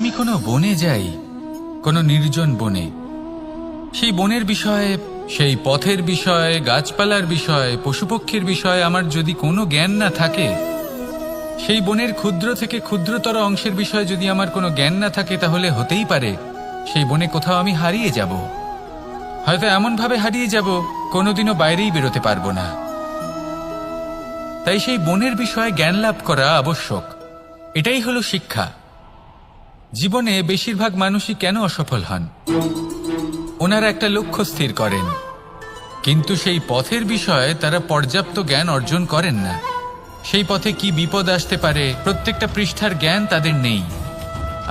আমি কোনো বনে যাই, কোনো নির্জন বনে, সেই বনের বিষয়ে, সেই পথের বিষয়ে, গাছপালার বিষয়ে, পশুপক্ষীর বিষয়ে আমার যদি কোনো জ্ঞান না থাকে, সেই বনের ক্ষুদ্র থেকে ক্ষুদ্রতর অংশের বিষয়ে যদি আমার কোনো জ্ঞান না থাকে, তাহলে হতেই পারে সেই বনে কোথাও আমি হারিয়ে যাব। হয়তো এমনভাবে হারিয়ে যাব কোনোদিনও বাইরেই বেরোতে পারবো না। তাই সেই বনের বিষয়ে জ্ঞান লাভ করা আবশ্যক। এটাই হলো শিক্ষা। জীবনে বেশিরভাগ মানুষই কেন অসফল হন? ওনারা একটা লক্ষ্য স্থির করেন, কিন্তু সেই পথের বিষয়ে তারা পর্যাপ্ত জ্ঞান অর্জন করেন না। সেই পথে কি বিপদ আসতে পারে প্রত্যেকটা পৃষ্ঠার জ্ঞান তাদের নেই,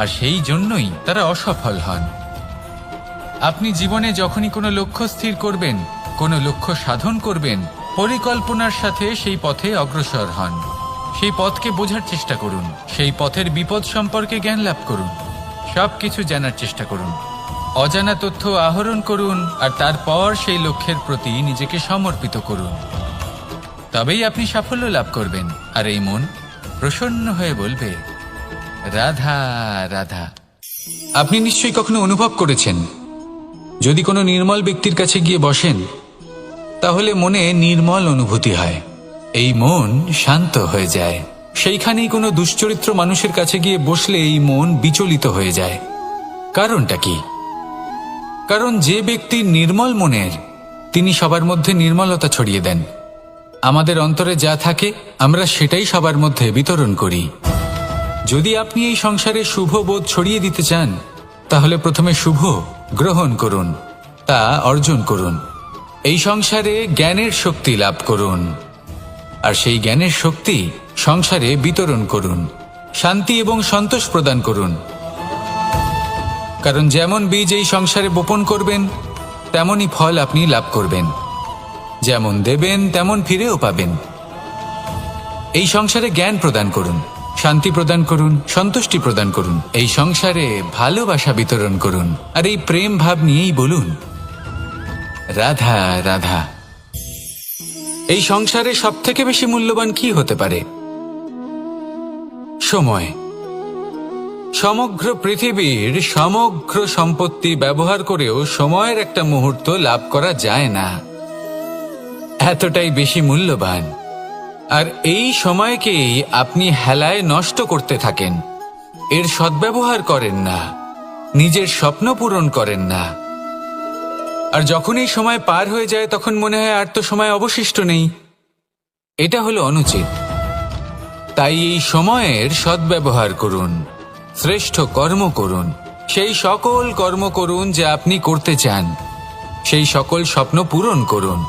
আর সেই জন্যই তারা অসফল হন। আপনি জীবনে যখনই কোনো লক্ষ্য স্থির করবেন, কোনো লক্ষ্য সাধন করবেন, পরিকল্পনার সাথে সেই পথে অগ্রসর হন। সেই পথকে বোঝার চেষ্টা করুন, সেই পথের বিপদ সম্পর্কে জ্ঞান লাভ করুন, সবকিছু জানার চেষ্টা করুন, অজানা তথ্য আহরণ করুন, আর তারপর সেই লক্ষ্যের প্রতি নিজেকে সমর্পিত করুন। তবেই আপনি সাফল্য লাভ করবেন, আর এই মন প্রসন্ন হয়ে বলবে, রাধা রাধা। আপনি নিশ্চয়ই কখনো অনুভব করেছেন, যদি কোনো নির্মল ব্যক্তির কাছে গিয়ে বসেন, তাহলে মনে নির্মল অনুভূতি হয়, এই মন শান্ত হয়ে যায়। সেইখানেই কোনো দুশ্চরিত্র মানুষের কাছে গিয়ে বসলে এই মন বিচলিত হয়ে যায়। কারণটা কি? কারণ যে ব্যক্তি নির্মল মনের, তিনি সবার মধ্যে নির্মলতা ছড়িয়ে দেন। আমাদের অন্তরে যা থাকে আমরা সেটাই সবার মধ্যে বিতরণ করি। যদি আপনি এই সংসারে শুভ বোধ ছড়িয়ে দিতে চান, তাহলে প্রথমে শুভ গ্রহণ করুন, তা অর্জন করুন। এই সংসারে জ্ঞানের শক্তি লাভ করুন, আর সেই জ্ঞানের শক্তি সংসারে বিতরণ করুন। শান্তি এবং সন্তোষ প্রদান করুন, কারণ যেমন বীজ এই সংসারে বপন করবেন, তেমনই ফল আপনি লাভ করবেন। যেমন দেবেন তেমন ফিরেও পাবেন। এই সংসারে জ্ঞান প্রদান করুন, শান্তি প্রদান করুন, সন্তুষ্টি প্রদান করুন। এই সংসারে ভালোবাসা বিতরণ করুন, আর এই প্রেম ভাব নিয়েই বলুন, রাধা রাধা। এই সংসারে সবথেকে বেশি মূল্যবান কি হতে পারে? সময়। সমগ্র পৃথিবীর সমগ্র সম্পত্তি ব্যবহার করেও সময়ের একটা মুহূর্ত লাভ করা যায় না, এতটাই বেশি মূল্যবান। আর এই সময়কেই আপনি হেলায় নষ্ট করতে থাকেন, এর সদ্ব্যবহার করেন না, নিজের স্বপ্ন পূরণ করেন না। আর যখন এই সময় পার হয়ে যায়, তখন মনে হয় আর তো সময় অবশিষ্ট নেই। এটা হলো অনুচিত। তাই এই সময়ের সদ্ব্যবহার করুন, শ্রেষ্ঠ কর্ম করুন, সেই সকল কর্ম করুন যা আপনি করতে চান, সেই সকল স্বপ্ন পূরণ করুন।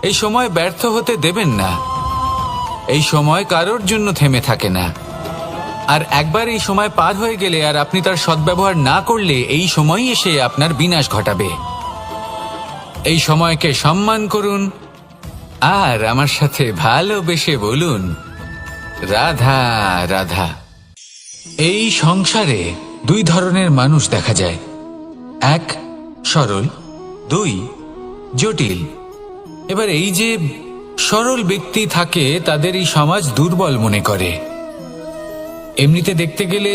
এই সময় ব্যর্থ হতে দেবেন না। এই সময় কারোর জন্য থেমে থাকে না। আর একবার এই সময় পার হয়ে গেলে আর আপনি তার সদ্ব্যবহার না করলে, এই সময়ই এসে আপনার বিনাশ ঘটাবে। এই সময়কে সম্মান করুন, আর আমার সাথে ভালোবেসে বলুন, রাধা রাধা। এই সংসারে দুই ধরনের মানুষ দেখা যায়, এক সরল, দুই জটিল। এবার এই যে সরল ব্যক্তি থাকে, তাদের এই সমাজ দুর্বল মনে করে। এমনিতে দেখতে গেলে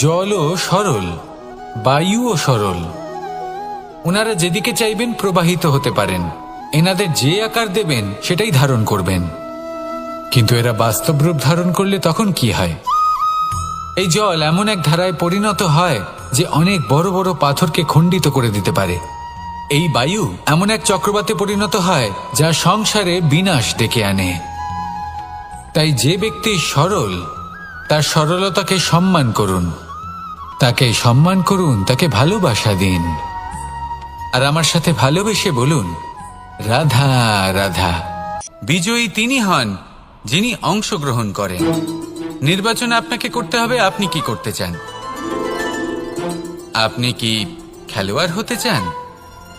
জলও সরল, বায়ুও সরল। ওনারা যেদিকে চাইবেন প্রবাহিত হতে পারেন, এনাদের যে আকার দেবেন সেটাই ধারণ করবেন। কিন্তু এরা বাস্তব রূপ ধারণ করলে তখন কি হয়? এই জল এমন এক ধারায় পরিণত হয় যে অনেক বড় বড় পাথরকে খণ্ডিত করে দিতে পারে। এই বায়ু এমন এক চক্রবাতে পরিণত হয় যা সংসারে বিনাশ ডেকে আনে। তাই যে ব্যক্তি সরল, তার সরলতাকে সম্মান করুন, তাকে সম্মান করুন, তাকে ভালোবাসা দিন, আর আমার সাথে ভালোবেসে বলুন, রাধা রাধা। বিজয়ী তিনি হন যিনি অংশগ্রহণ করেন। নির্বাচন আপনাকে করতে হবে, আপনি কি করতে চান? আপনি কি খেলোয়াড় হতে চান,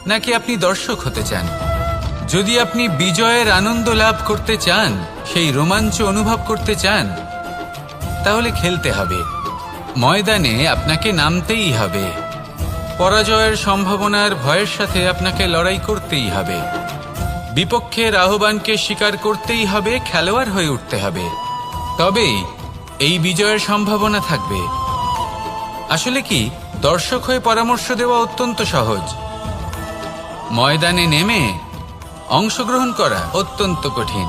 নাকি আপনি দর্শক হতে চান? যদি আপনি বিজয়ের আনন্দ লাভ করতে চান, সেই রোমাঞ্চ অনুভব করতে চান, তাহলে খেলতে হবে। ময়দানে আপনাকে নামতেই হবে। পরাজয়ের সম্ভাবনার ভয়ের সাথে আপনাকে লড়াই করতেই হবে। বিপক্ষের আহ্বানকে স্বীকার করতেই হবে, খেলোয়াড় হয়ে উঠতে হবে। তবেই এই বিজয়ের সম্ভাবনা থাকবে। আসলে কি, দর্শক হয়ে পরামর্শ দেওয়া অত্যন্ত সহজ, ময়দানে নেমে অংশগ্রহণ করা অত্যন্ত কঠিন।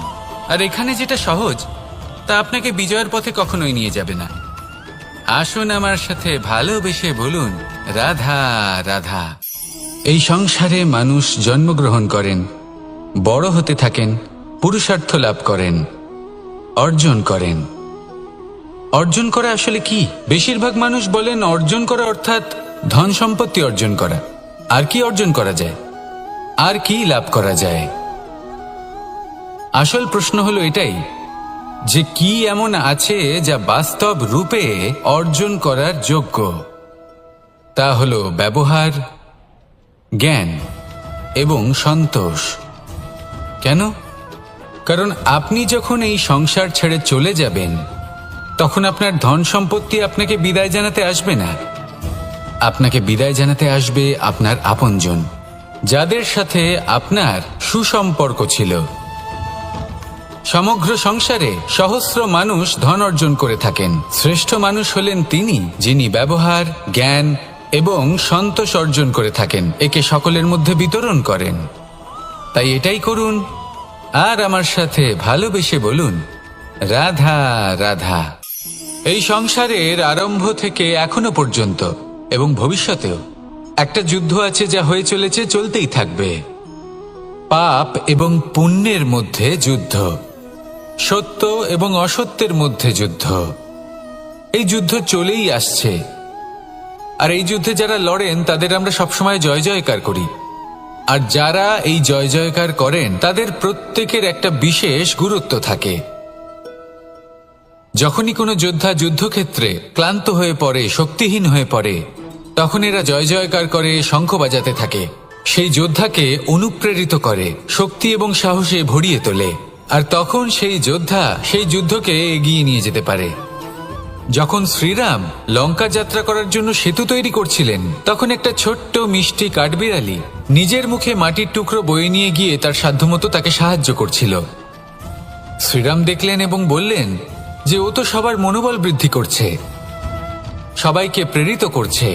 আর এখানে যেটা সহজ তা আপনাকে বিজয়ের পথে কখনোই নিয়ে যাবে না। আসুন আমার সাথে ভালোবেসে বলুন, রাধা রাধা। এই সংসারে মানুষ জন্মগ্রহণ করেন, বড় হতে থাকেন, পুরুষার্থ লাভ করেন, অর্জন করেন। অর্জন করা আসলে কি? বেশিরভাগ মানুষ বলেন অর্জন করা অর্থাৎ ধন সম্পত্তি অর্জন করা। আর কি অর্জন করা যায়? আর কি লাভ করা যায়? আসল প্রশ্ন হলো এটাই যে কি এমন আছে যা বাস্তব রূপে অর্জন করার যোগ্য। তা হলো ব্যবহার, জ্ঞান এবং সন্তোষ। কেন? কারণ আপনি যখন এই সংসার ছেড়ে চলে যাবেন তখন আপনার ধন সম্পত্তি আপনাকে বিদায় জানাতে আসবে না। আপনাকে বিদায় জানাতে আসবে আপনার আপনজন, যাদের সাথে আপনার সুসম্পর্ক ছিল। সমগ্র সংসারে সহস্র মানুষ ধন অর্জন করে থাকেন। শ্রেষ্ঠ মানুষ হলেন তিনি যিনি ব্যবহার, জ্ঞান এবং সন্তোষ অর্জন করে থাকেন, একে সকলের মধ্যে বিতরণ করেন। তাই এটাই করুন আর আমার সাথে ভালোবেসে বলুন, রাধা রাধা। এই সংসারের আরম্ভ থেকে এখনো পর্যন্ত এবং ভবিষ্যতেও একটা যুদ্ধ আছে যা হয়ে চলেছে, চলতেই থাকবে। পাপ এবং পুণ্যের মধ্যে যুদ্ধ, সত্য এবং অসত্যের মধ্যে যুদ্ধ। এই যুদ্ধ চলেই আসছে, আর এই যুদ্ধে যারা লড়েন তাদের আমরা সবসময় জয় জয়কার করি। আর যারা এই জয় জয়কার করেন তাদের প্রত্যেকের একটা বিশেষ গুরুত্ব থাকে। যখনই কোনো যোদ্ধা যুদ্ধক্ষেত্রে ক্লান্ত হয়ে পড়ে, শক্তিহীন হয়ে পড়ে, তখন এরা জয় জয়কার করে, শঙ্খ বাজাতে থাকে, সেই যোদ্ধাকে অনুপ্রেরিত করে, শক্তি এবং সাহসে ভরিয়ে তোলে। আর তখন সেই যোদ্ধা সেই যুদ্ধকে এগিয়ে নিয়ে যেতে পারে। যখন শ্রীরাম লঙ্কা যাত্রা করার জন্য সেতু তৈরি করছিলেন, তখন একটা ছোট্ট মিষ্টি কাঠবিড়ালি নিজের মুখে মাটির টুকরো বয়ে নিয়ে গিয়ে তার সাধ্যমতো তাকে সাহায্য করছিল। শ্রীরাম দেখলেন এবং বললেন যে ও তো সবার মনোবল বৃদ্ধি করছে, সবাইকে প্রেরিত করছে।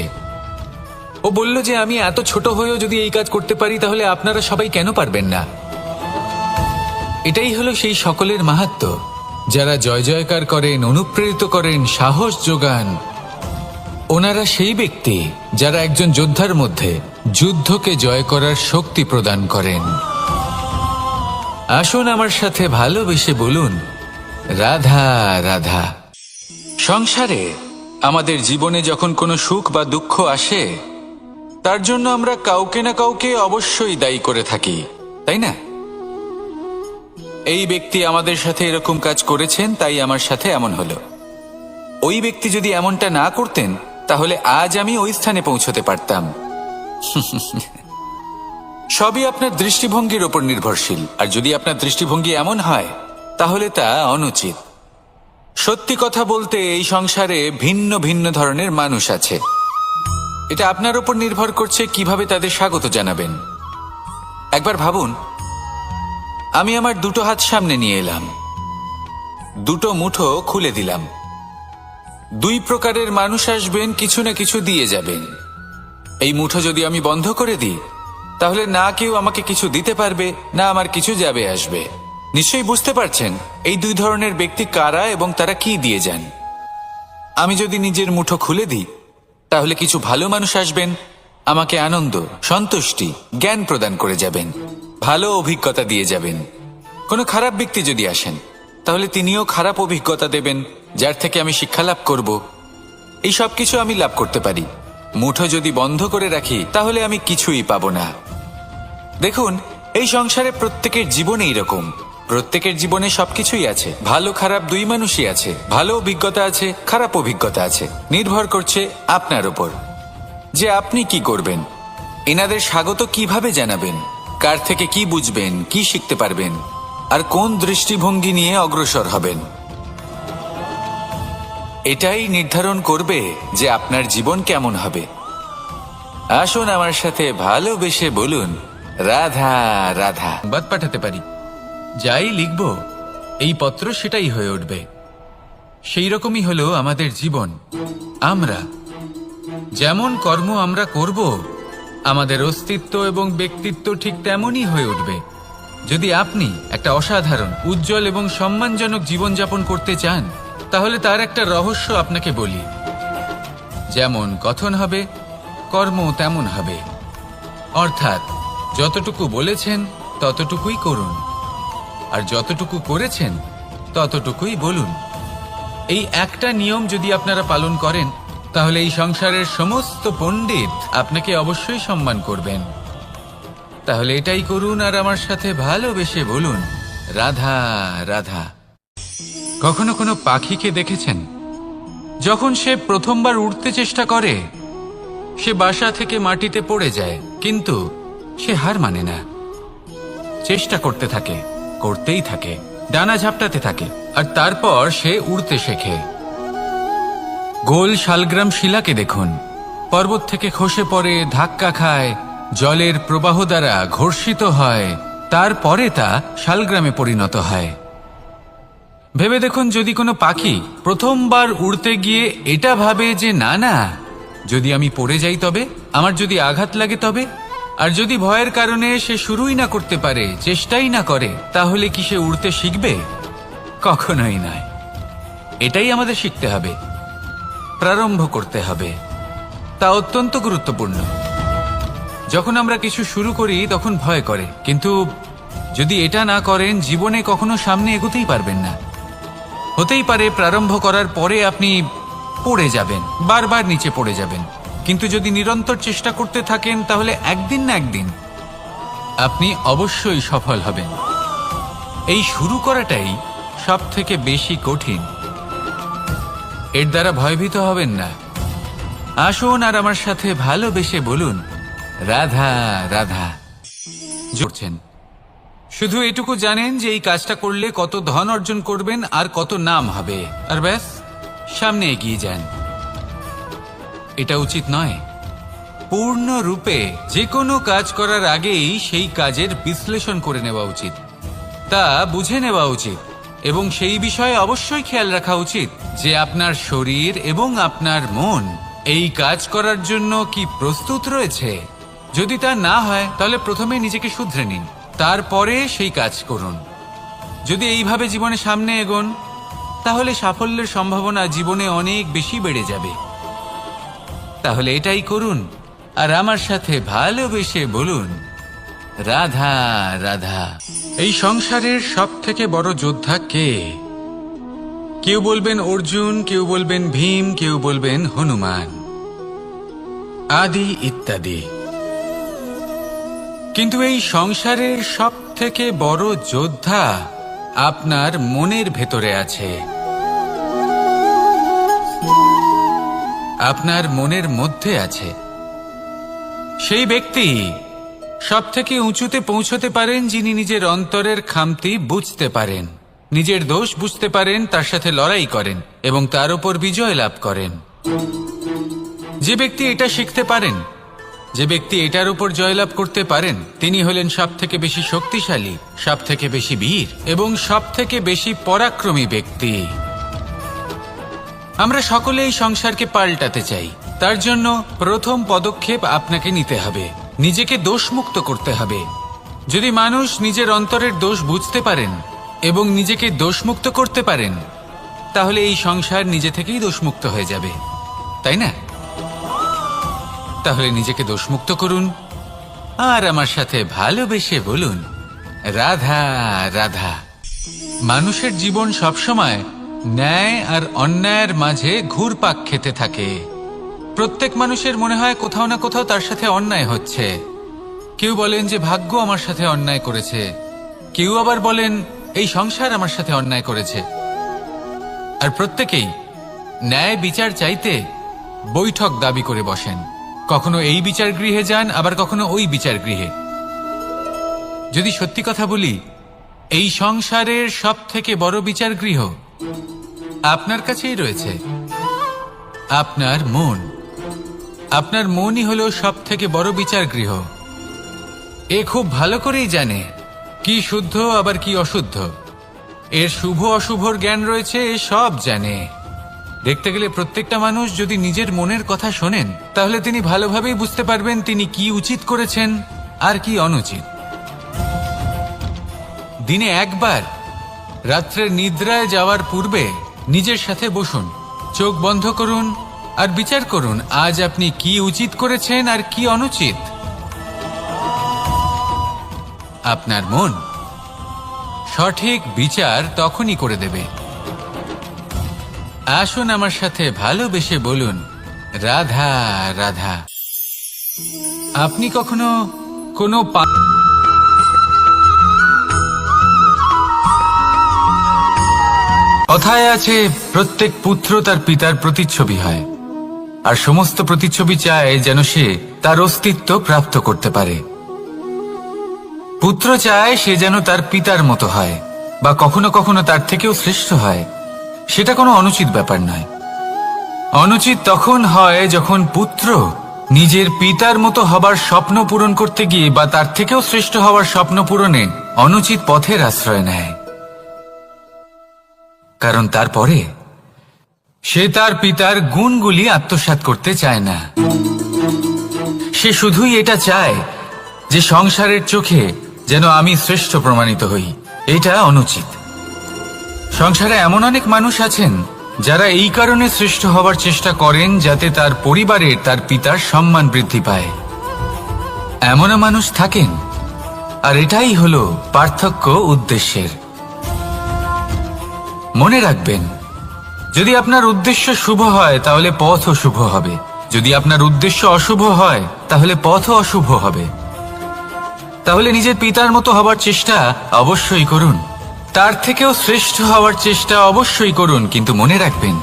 ও বলল যে আমি এত ছোট হয়েও যদি এই কাজ করতে পারি তাহলে আপনারা সবাই কেন পারবেন না? এটাই হলো সেই সকলের মাহাত্ম্য, যারা জয় জয়কার করেন, অনুপ্রেরিত করেন, সাহস যোগান। ওনারা সেই ব্যক্তি যারা একজন যোদ্ধার মধ্যে যুদ্ধকে জয় করার শক্তি প্রদান করেন। আসুন আমার সাথে ভালোবেসে বলুন, রাধা রাধা। সংসারে আমাদের জীবনে যখন কোনো সুখ বা দুঃখ আসে, তার জন্য আমরা কাউকে না কাউকে অবশ্যই দায়ী করে থাকি, তাই না? এই ব্যক্তি আমাদের সাথে এরকম কাজ করেছেন, তাই আমার সাথে এমন হলো। ওই ব্যক্তি যদি এমনটা না করতেন তাহলে আজ আমি ওই স্থানে পৌঁছতে পারতাম। সবই আপনার দৃষ্টিভঙ্গির ওপর নির্ভরশীল। আর যদি আপনার দৃষ্টিভঙ্গি এমন হয় তাহলে তা অনুচিত। সত্যি কথা বলতে এই সংসারে ভিন্ন ভিন্ন ধরনের মানুষ আছে। এটা আপনার ওপর নির্ভর করছে কিভাবে তাদের স্বাগত জানাবেন। একবার ভাবুন, আমি আমার দুটো হাত সামনে নিয়ে এলাম, দুটো মুঠো খুলে দিলাম। দুই প্রকারের মানুষ আসবেন, কিছু না কিছু দিয়ে যাবেন। এই মুঠো যদি আমি বন্ধ করে দিই তাহলে না কেউ আমাকে কিছু দিতে পারবে, না আমার কিছু যাবে আসবে। নিশ্চয়ই বুঝতে পারছেন এই দুই ধরনের ব্যক্তি কারা এবং তারা কি দিয়ে যান। আমি যদি নিজের মুঠো খুলে দিই তাহলে কিছু ভালো মানুষ আসবেন, আমাকে আনন্দ, সন্তুষ্টি, জ্ঞান প্রদান করে যাবেন, ভালো অভিজ্ঞতা দিয়ে যাবেন। কোনো খারাপ ব্যক্তি যদি আসেন তাহলে তিনিও খারাপ অভিজ্ঞতা দেবেন, যার থেকে আমি শিক্ষা লাভ করব। এই সব কিছু আমি লাভ করতে পারি। মুঠো যদি বন্ধ করে রাখি তাহলে আমি কিছুই পাবো না। দেখুন, এই সংসারে প্রত্যেকের জীবনে এইরকম। প্রত্যেকের জীবনে সবকিছুই আছে, ভালো খারাপ দুই মানুষই আছে। ভালো অভিজ্ঞতা আছে, খারাপ অভিজ্ঞতা আছে। নির্ভর করছে আপনার উপর যে আপনি কি করবেন, এনাদের স্বাগত কিভাবে জানাবেন, কার থেকে কি বুঝবেন, কি শিখতে পারবেন, আর কোন দৃষ্টিভঙ্গি নিয়ে অগ্রসর হবেন। এটাই নির্ধারণ করবে যে আপনার জীবন কেমন হবে। আসুন আমার সাথে ভালোবেসে বলুন, রাধা রাধা। বাদ পাঠাতে পারি, যাই লিখব এই পত্র সেটাই হয়ে উঠবে। সেই রকমই হলো আমাদের জীবন। আমরা যেমন কর্ম আমরা করব, আমাদের অস্তিত্ব এবং ব্যক্তিত্ব ঠিক তেমনই হয়ে উঠবে। যদি আপনি একটা অসাধারণ, উজ্জ্বল এবং সম্মানজনক জীবনযাপন করতে চান, তাহলে তার একটা রহস্য আপনাকে বলি। যেমন কথন হবে, কর্ম তেমন হবে। অর্থাৎ যতটুকু বলেছেন ততটুকুই করুন, আর যতটুকু করেছেন ততটুকুই বলুন। এই একটা নিয়ম যদি আপনারা পালন করেন, তাহলে এই সংসারের সমস্ত পণ্ডিত আপনাকে অবশ্যই সম্মান করবেন। তাহলে এটাই করুন আর আমার সাথে ভালোবেসে বলুন, রাধা রাধা। কখনো কোনো পাখিকে দেখেছেন? যখন সে প্রথমবার উড়তে চেষ্টা করে, সে বাসা থেকে মাটিতে পড়ে যায়, কিন্তু সে হার মানে না। চেষ্টা করতে থাকে, করতেই থাকে, ডানা ঝাপটাতে থাকে, আর তারপর সে উড়তে শেখে। গোল শালগ্রাম শিলাকে দেখুন, পর্বত থেকে খসে পড়ে, ধাক্কা খায়, জলের প্রবাহ দ্বারা ঘর্ষিত হয়, তারপরে তা শালগ্রামে পরিণত হয়। ভেবে দেখুন, যদি কোনো পাখি প্রথমবার উড়তে গিয়ে এটা ভাবে যে না না, যদি আমি পড়ে যাই তবে, আমার যদি আঘাত লাগে তবে, আর যদি ভয়ের কারণে সে শুরুই না করতে পারে, চেষ্টাই না করে, তাহলে কি সে উড়তে শিখবে? কখনোই নয়। এটাই আমাদের শিখতে হবে, প্রারম্ভ করতে হবে। তা অত্যন্ত গুরুত্বপূর্ণ। যখন আমরা কিছু শুরু করি তখন ভয় করে, কিন্তু যদি এটা না করেন, জীবনে কখনো সামনে এগোতেই পারবেন না। হতেই পারে প্রারম্ভ করার পরে আপনি পড়ে যাবেন, বারবার নিচে পড়ে যাবেন, কিন্তু যদি নিরন্তর চেষ্টা করতে থাকেন, তাহলে একদিন না একদিন আপনি অবশ্যই সফল হবেন। এই শুরু করাটাই সব থেকে বেশি কঠিন। এর দ্বারা ভয়ভীত হবেন না। আসুন আর আমার সাথে ভালোবেসে বলুন, রাধা রাধা। জুড়ছেন, শুধু এটুকু জানেন যে এই কাজটা করলে কত ধন অর্জন করবেন আর কত নাম হবে, আর ব্যাস সামনে এগিয়ে যান। এটা উচিত নয়। পূর্ণরূপে যে কোনো কাজ করার আগেই সেই কাজের বিশ্লেষণ করে নেওয়া উচিত, তা বুঝে নেওয়া উচিত, এবং সেই বিষয়ে অবশ্যই খেয়াল রাখা উচিত যে আপনার শরীর এবং আপনার মন এই কাজ করার জন্য কি প্রস্তুত রয়েছে। যদি তা না হয়, তাহলে প্রথমে নিজেকে শুধরে নিন, তারপরে সেই কাজ করুন। যদি এইভাবে জীবনে সামনে এগোন, তাহলে সাফল্যের সম্ভাবনা জীবনে অনেক বেশি বেড়ে যাবে। তাহলে এটাই করুন আর আমার সাথে ভালোবেসে বলুন, রাধা রাধা। এই সংসারের সব থেকে বড় যোদ্ধা কে? কেউ বলবেন অর্জুন, কেউ বলবেন ভীম, কেউ বলবেন হনুমান, আদি ইত্যাদি। কিন্তু এই সংসারের সব থেকে বড় যোদ্ধা আপনার মনের ভেতরে আছে, আপনার মনের মধ্যে আছে। সেই ব্যক্তি সব থেকে উঁচুতে পৌঁছতে পারেন যিনি নিজের অন্তরের খামতি বুঝতে পারেন, নিজের দোষ বুঝতে পারেন, তার সাথে লড়াই করেন এবং তার উপর বিজয় লাভ করেন। যে ব্যক্তি এটা শিখতে পারেন, যে ব্যক্তি এটার উপর জয়লাভ করতে পারেন, তিনি হলেন সব থেকে বেশি শক্তিশালী, সব থেকে বেশি বীর এবং সব থেকে বেশি পরাক্রমী ব্যক্তি। আমরা সকলে এই সংসারকে পাল্টাতে চাই। তার জন্য প্রথম পদক্ষেপ আপনাকে নিতে হবে, নিজেকে দোষমুক্ত করতে হবে। যদি মানুষ নিজের অন্তরের দোষ বুঝতে পারেন এবং নিজেকে দোষমুক্ত করতে পারেন, তাহলে এই সংসার নিজে থেকেই দোষমুক্ত হয়ে যাবে, তাই না? তাহলে নিজেকে দোষমুক্ত করুন আর আমার সাথে ভালোবেসে বলুন, রাধা রাধা। মানুষের জীবন সবসময় ন্যায় আর অন্যায়ের মাঝে ঘুরপাক খেতে থাকে। প্রত্যেক মানুষের মনে হয় কোথাও না কোথাও তার সাথে অন্যায় হচ্ছে। কেউ বলেন যে ভাগ্য আমার সাথে অন্যায় করেছে, কেউ আবার বলেন এই সংসার আমার সাথে অন্যায় করেছে। আর প্রত্যেকেই ন্যায় বিচার চাইতে বৈঠক দাবি করে বসেন। কখনো এই বিচার গৃহে যান, আবার কখনো ওই বিচার গৃহে। যদি সত্যি কথা বলি, এই সংসারের সব থেকে বড় বিচার গৃহ আপনার কাছেই রয়েছে, আপনার মন। আপনার মনই হলো সব থেকে বড় বিচার গৃহ। এ খুব ভালো করেই জানে কি শুদ্ধ আবার কি অশুদ্ধ, এর শুভ অশুভর জ্ঞান রয়েছে, এ সব জানে। দেখতে গেলে প্রত্যেকটা মানুষ যদি নিজের মনের কথা শোনেন, তাহলে তিনি ভালোভাবেই বুঝতে পারবেন তিনি কি উচিত করেছেন আর কি অনুচিত। দিনে একবার রাত্রের নিদ্রায় যাওয়ার পূর্বে নিজের সাথে বসুন, চোখ বন্ধ করুন আর বিচার করুন আজ আপনি কি উচিত করেছেন আর কি অনুচিত। আপনার মন সঠিক বিচার তখনই করে দেবে। আসুন আমার সাথে ভালোবেসে বলুন, রাধা রাধা। আপনি কখনো কোনো কথায় আছে, প্রত্যেক পুত্র তার পিতার প্রতিচ্ছবি হয়, আর সমস্ত প্রতিচ্ছবি চায় যেন সে তার অস্তিত্ব প্রাপ্ত করতে পারে। পুত্র চায় সে যেন তার পিতার মতো হয় বা কখনো কখনো তার থেকেও শ্রেষ্ঠ হয়। সেটা কোনো অনুচিত ব্যাপার নয়। অনুচিত তখন হয় যখন পুত্র নিজের পিতার মতো হবার স্বপ্ন পূরণ করতে গিয়ে বা তার থেকেও শ্রেষ্ঠ হওয়ার স্বপ্ন পূরণে অনুচিত পথের আশ্রয় নেয়। কারণ তারপরে সে তার পিতার গুণগুলি আত্মসাৎ করতে চায় না। সে শুধুই এটা চায় যে সংসারের চোখে যেন আমি শ্রেষ্ঠ প্রমাণিত হই। এটা অনুচিত। সংসারে এমন অনেক মানুষ আছেন যারা এই কারণে শ্রেষ্ঠ হবার চেষ্টা করেন যাতে তার পরিবারের তার পিতার সম্মান বৃদ্ধি পায়। এমনও মানুষ থাকেন, আর এটাই হলো পার্থক্য উদ্দেশ্যের। মনে রাখবেন, যদি আপনার উদ্দেশ্য শুভ হয় তাহলে পথও শুভ হবে, যদি আপনার উদ্দেশ্য অশুভ হয় তাহলে পথও অশুভ হবে। তাহলে নিজের পিতার মতো হবার চেষ্টা অবশ্যই করুন, তার থেকেও শ্রেষ্ঠ হওয়ার চেষ্টা অবশ্যই করুন, কিন্তু মনে রাখবেন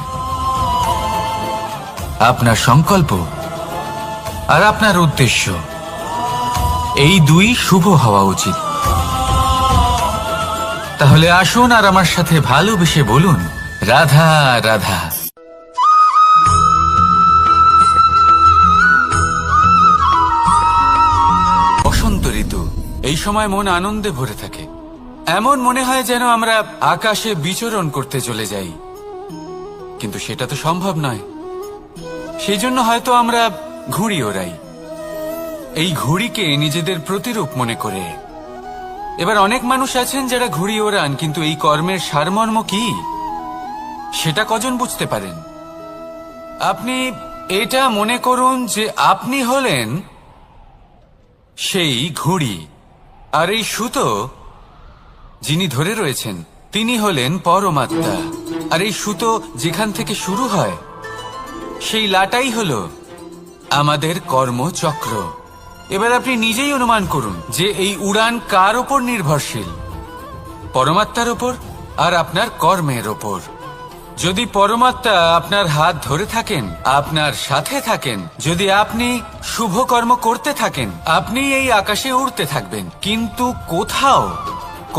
আপনার সংকল্প আর আপনার উদ্দেশ্য এই দুই শুভ হওয়া উচিত। তাহলে আসুন আর আমার সাথে ভালোবেসে বলুন, রাধা রাধা। বসন্ত ঋতু, এই সময় মন আনন্দে ভরে থাকে। এমন মনে হয় যেন আমরা আকাশে বিচরণ করতে চলে যাই, কিন্তু সেটা তো সম্ভব নয়। সেই জন্য হয়তো আমরা ঘুড়ি ওড়াই, এই ঘুড়িকে নিজেদের প্রতিরূপ মনে করে। এবার অনেক মানুষ আছেন যারা ঘুড়ি ওড়ান, কিন্তু এই কর্মের সারমর্ম কি সেটা কজন বুঝতে পারেন? আপনি এটা মনে করুন যে আপনি হলেন সেই ঘুড়ি, আর এই সুতো যিনি ধরে রয়েছেন তিনি হলেন পরমাত্মা। আর এই সুতো যেখান থেকে শুরু হয় সেই লাটাই হলো আমাদের কর্মচক্র। এবার আপনি নিজেই অনুমান করুন যে এই উড়ান কার ওপর নির্ভরশীল, পরমাত্মার ওপর আর আপনার কর্মের ওপর। যদি পরমাত্মা আপনার হাত ধরে থাকেন, আপনার সাথে থাকেন, যদি আপনি শুভ কর্ম করতে থাকেন, আপনি এই আকাশে উড়তে থাকবেন। কিন্তু কোথাও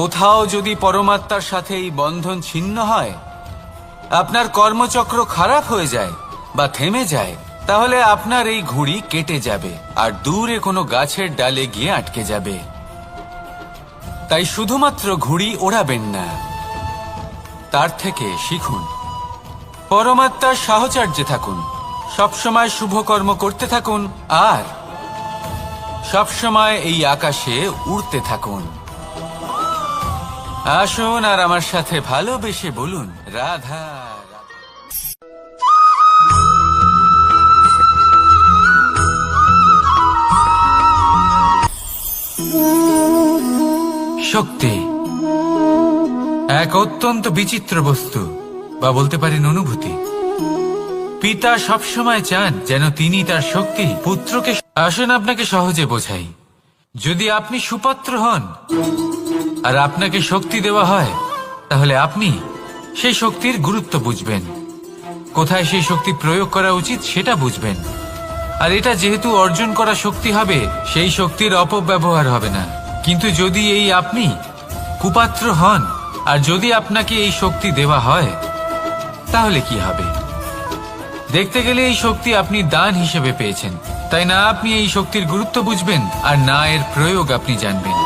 কোথাও যদি পরমাত্মার সাথে এই বন্ধন ছিন্ন হয়, আপনার কর্মচক্র খারাপ হয়ে যায় বা থেমে যায়, তাহলে আপনার এই ঘুড়ি কেটে যাবে আর দূরে কোনো গাছের ডালে গিয়ে আটকে যাবে। তাই শুধুমাত্র ঘুড়ি ওড়াবেন না, তার থেকে শিখুন, পরমাত্মার সাহচর্যে থাকুন, সবসময় শুভ কর্ম করতে থাকুন আর সবসময় এই আকাশে উড়তে থাকুন। আসুন আর আমার সাথে ভালোবেসে বলুন, রাধা। শক্তি এক অত্যন্ত বিচিত্র বস্তু, বা বলতে পারেন অনুভূতি। পিতা সবসময় চান যেন তিনি তার শক্তি পুত্রকে। আসুন আপনাকে সহজে বোঝাই। যদি আপনি সুপাত্র হন আর আপনাকে শক্তি দেওয়া হয়, তাহলে আপনি সেই শক্তির গুরুত্ব বুঝবেন, কোথায় সেই শক্তি প্রয়োগ করা উচিত সেটা বুঝবেন। আর এটা যেহেতু অর্জন করা শক্তি হবে, সেই শক্তির অপব্যবহার হবে না। কিন্তু যদি এই আপনি কুপাত্র হন আর যদি আপনাকে এই শক্তি দেওয়া হয়, তাহলে কি হবে? দেখতে গেলে এই শক্তি আপনি দান হিসেবে পেয়েছেন, তাই না আপনি এই শক্তির গুরুত্ব বুঝবেন আর না এর প্রয়োগ আপনি জানবেন।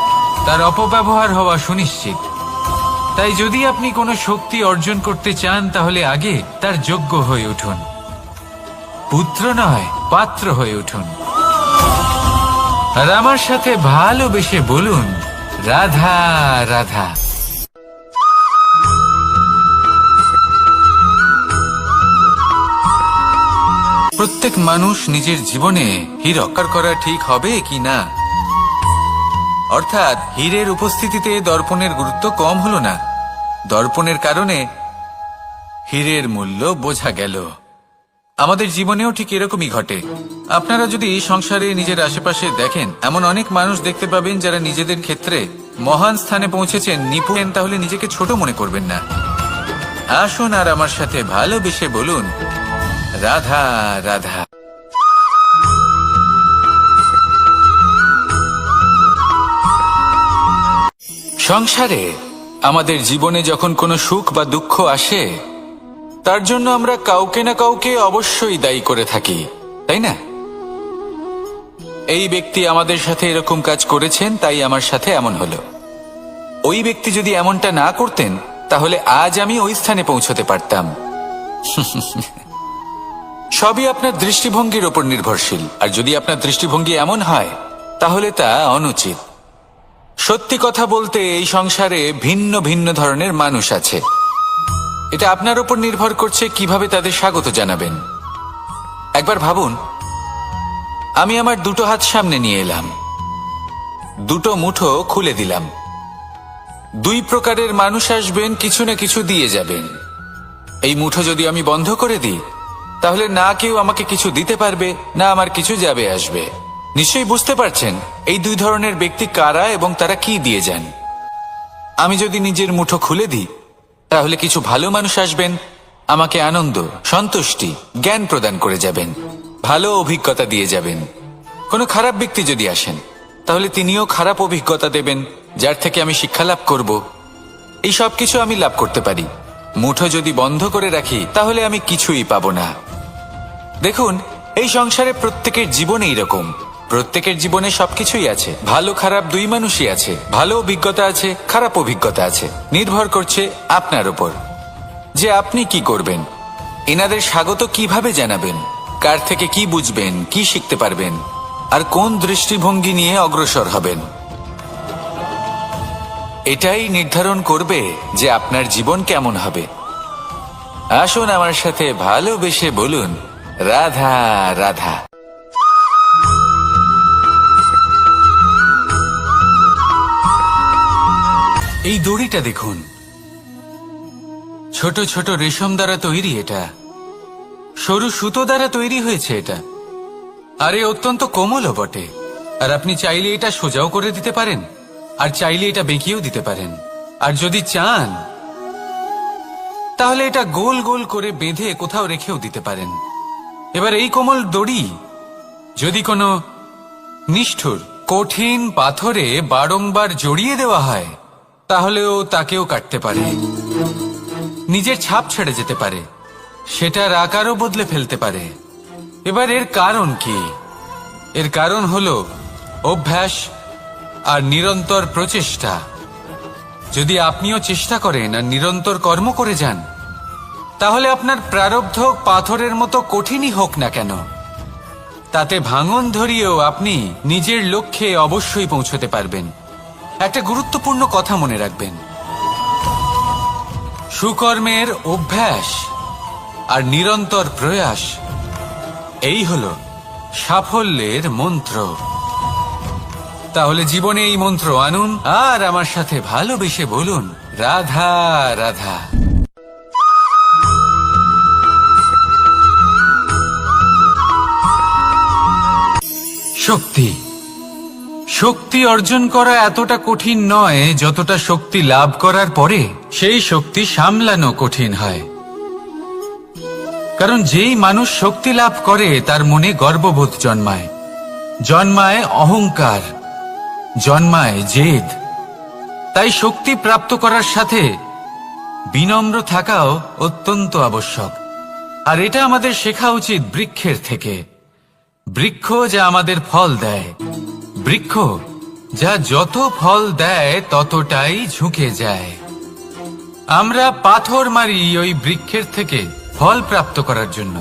তার অপব্যবহার হওয়া সুনিশ্চিত। তাই যদি আপনি কোনো শক্তি অর্জন করতে চান তাহলে আগে তার যোগ্য হয়ে উঠুন, পুত্র নয় পাত্র হয়ে উঠুন। আর আমার সাথে ভালোবেসে বলুন, রাধা রাধা। প্রত্যেক মানুষ নিজের জীবনে হীরক করা ঠিক হবে কি না, অর্থাৎ হীরের উপস্থিতিতে দর্পণের গুরুত্ব কম হলো না, দর্পণের কারণে হীরের মূল্য বোঝা গেল। আমাদের জীবনেও ঠিক এরকমই ঘটে। আপনারা যদি সংসারে নিজের আশেপাশে দেখেন, এমন অনেক মানুষ দেখতে পাবেন যারা নিজেদের ক্ষেত্রে মহান স্থানে পৌঁছেছেন, নিপুণ, তাহলে নিজেকে ছোট মনে করবেন না। আসুন আর আমার সাথে ভালোবেসে বলুন, রাধা রাধা। সংসারে আমাদের জীবনে যখন কোনো সুখ বা দুঃখ আসে, তার জন্য আমরা কাউকে না কাউকে অবশ্যই দায়ী করে থাকি, তাই না? এই ব্যক্তি আমাদের সাথে এরকম কাজ করেছেন, তাই আমার সাথে এমন হলো। ওই ব্যক্তি যদি এমনটা না করতেন তাহলে আজ আমি ওই স্থানে পৌঁছতে পারতাম। সবই আপনার দৃষ্টিভঙ্গির উপর নির্ভরশীল, আর যদি আপনার দৃষ্টিভঙ্গি এমন হয় তাহলে তা অনুচিত। সত্যি কথা বলতে এই সংসারে ভিন্ন ভিন্ন ধরনের মানুষ আছে। এটা আপনার উপর নির্ভর করছে কিভাবে তাদের স্বাগত জানাবেন। একবার ভাবুন, আমি আমার দুটো হাত সামনে নিয়ে এলাম, দুটো মুঠো খুলে দিলাম। দুই প্রকারের মানুষ আসবেন, কিছু না কিছু দিয়ে যাবেন। এই মুঠো যদি আমি বন্ধ করে দিই তাহলে না কেউ আমাকে কিছু দিতে পারবে, না আমার কিছু যাবে আসবে। নিশ্চয়ই বুঝতে পারছেন এই দুই ধরনের ব্যক্তি কারা এবং তারা কি দিয়ে যান। আমি যদি নিজের মুঠো খুলে দিই তাহলে কিছু ভালো মানুষ আসবেন, আমাকে আনন্দ, সন্তুষ্টি, জ্ঞান প্রদান করে যাবেন, ভালো অভিজ্ঞতা দিয়ে যাবেন। কোনো খারাপ ব্যক্তি যদি আসেন তাহলে তিনিও খারাপ অভিজ্ঞতা দেবেন, যার থেকে আমি শিক্ষা লাভ করব। এই সব কিছু আমি লাভ করতে পারি। মুঠো যদি বন্ধ করে রাখি তাহলে আমি কিছুই পাবো না। দেখুন, এই সংসারে প্রত্যেকের জীবনে এইরকম, প্রত্যেকের জীবনে সবকিছুই আছে, ভালো খারাপ দুই মানুষই আছে, ভালো অভিজ্ঞতা আছে, খারাপ অভিজ্ঞতা আছে। নির্ভর করছে আপনার উপর যে আপনি কি করবেন, এনাদের স্বাগত কিভাবে জানাবেন, কার থেকে কি বুঝবেন, কি শিখতে পারবেন, আর কোন দৃষ্টিভঙ্গি নিয়ে অগ্রসর হবেন। এটাই নির্ধারণ করবে যে আপনার জীবন কেমন হবে। আসুন আমার সাথে ভালোবেসে বলুন, রাধা রাধা। এই দড়িটা দেখুন, ছোট ছোট রেশম দ্বারা তৈরি, এটা সরু সুতো দ্বারা তৈরি হয়েছে এটা, আর এ অত্যন্ত কোমলও বটে। আর আপনি চাইলে এটা সোজাও করে দিতে পারেন, আর চাইলে এটা বেঁকিয়েও দিতে পারেন, আর যদি চান তাহলে এটা গোল গোল করে বেঁধে কোথাও রেখেও দিতে পারেন। এবার এই কোমল দড়ি যদি কোনো নিষ্ঠুর কঠিন পাথরে বারংবার জড়িয়ে দেওয়া হয় তাহলেও তাকেও কাটতে পারে, নিজের ছাপ ছেড়ে যেতে পারে, সেটার আকারও বদলে ফেলতে পারে। এবার এর কারণ কি? এর কারণ হলো অভ্যাস আর নিরন্তর প্রচেষ্টা। যদি আপনিও চেষ্টা করেন আর নিরন্তর কর্ম করে যান তাহলে আপনার প্রারব্ধ পাথরের মতো কঠিনই হোক না কেন, তাতে ভাঙন ধরিয়েও আপনি নিজের লক্ষ্যে অবশ্যই পৌঁছতে পারবেন। একটা গুরুত্বপূর্ণ কথা মনে রাখবেন, সুকর্মের অভ্যাস আর নিরন্তর প্রয়াস, এই হলো সাফল্যের মন্ত্র। তাহলে জীবনে এই মন্ত্র আনুন আর আমার সাথে ভালোবেসে বলুন, রাধা রাধা। শক্তি, শক্তি অর্জন করা এতটা কঠিন নয় যতটা শক্তি লাভ করার পরে সেই শক্তি সামলানো কঠিন হয়। কারণ যেই মানুষ শক্তি লাভ করে তার মনে গর্ববোধ জন্মায়, জন্মায় অহংকার, জন্মায় জেদ। তাই শক্তি প্রাপ্ত করার সাথে বিনম্র থাকাও অত্যন্ত আবশ্যক। আর এটা আমাদের শেখা উচিত বৃক্ষের থেকে। বৃক্ষ যা আমাদের ফল দেয়, বৃক্ষ যা যত ফল দেয় ততটাই ঝুঁকে যায়। আমরা পাথর মারি ওই বৃক্ষের থেকে ফল প্রাপ্ত করার জন্য।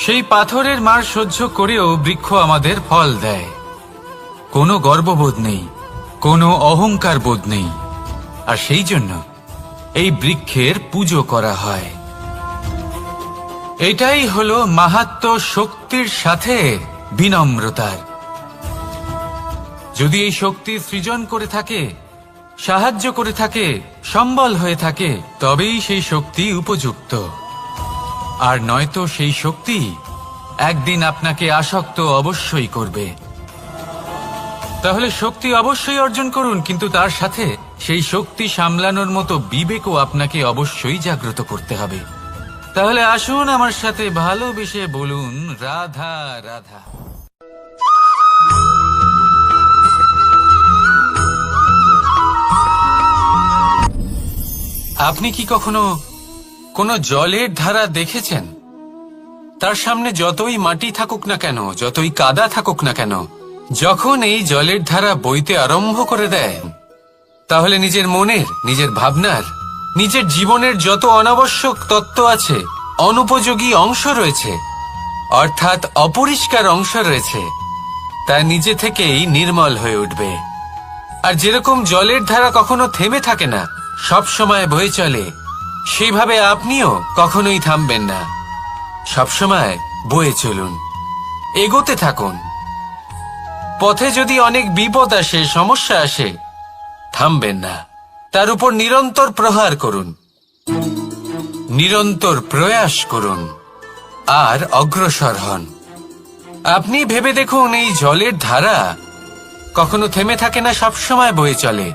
সেই পাথরের মার সহ্য করেও বৃক্ষ আমাদের ফল দেয়। কোনো গর্ববোধ নেই, কোনো অহংকার বোধ নেই, আর সেই জন্য এই বৃক্ষের পুজো করা হয়। এটাই হলো মাহাত্ম্য শক্তির সাথে বিনম্রতার। যদি এই শক্তি সৃজন করে থাকে, সাহায্য করে থাকে, সম্বল হয়ে থাকে, তবেই সেই শক্তি উপযুক্ত। আর নয়তো সেই শক্তি একদিন আপনাকে আসক্ত অবশ্যই করবে। তাহলে শক্তি অবশ্যই অর্জন করুন, কিন্তু তার সাথে সেই শক্তি সামলানোর মতো বিবেকও আপনাকে অবশ্যই জাগ্রত করতে হবে। তাহলে আসুন আমার সাথে ভালোবেসে বলুন, রাধা রাধা। আপনি কি কখনো কোনো জলের ধারা দেখেছেন? তার সামনে যতই মাটি থাকুক না কেন, যতই কাদা থাকুক না কেন, যখন এই জলের ধারা বইতে আরম্ভ করে দেয়, তাহলে নিজের মনের, নিজের ভাবনার, নিজের জীবনের যত অনাবশ্যক তত্ত্ব আছে, অনুপযোগী অংশ রয়েছে, অর্থাৎ অপরিষ্কার অংশ রয়েছে, তা নিজে থেকেই নির্মল হয়ে উঠবে। আর যেরকম জলের ধারা কখনো থেমে থাকে না, সব সময় বয়ে চলে, সেইভাবে আপনিও কখনোই থামবেন না। সবসময় বয়ে চলুন, এগোতে থাকুন। পথে যদি অনেক বিপদ আসে, সমস্যা আসে, থামবেন না, তার উপর নিরন্তর প্রহার করুন, নিরন্তর প্রয়াস করুন, আর অগ্রসর হন। আপনি ভেবে দেখুন, এই জলের ধারা কখনো থেমে থাকে না, সবসময় বয়ে চলে,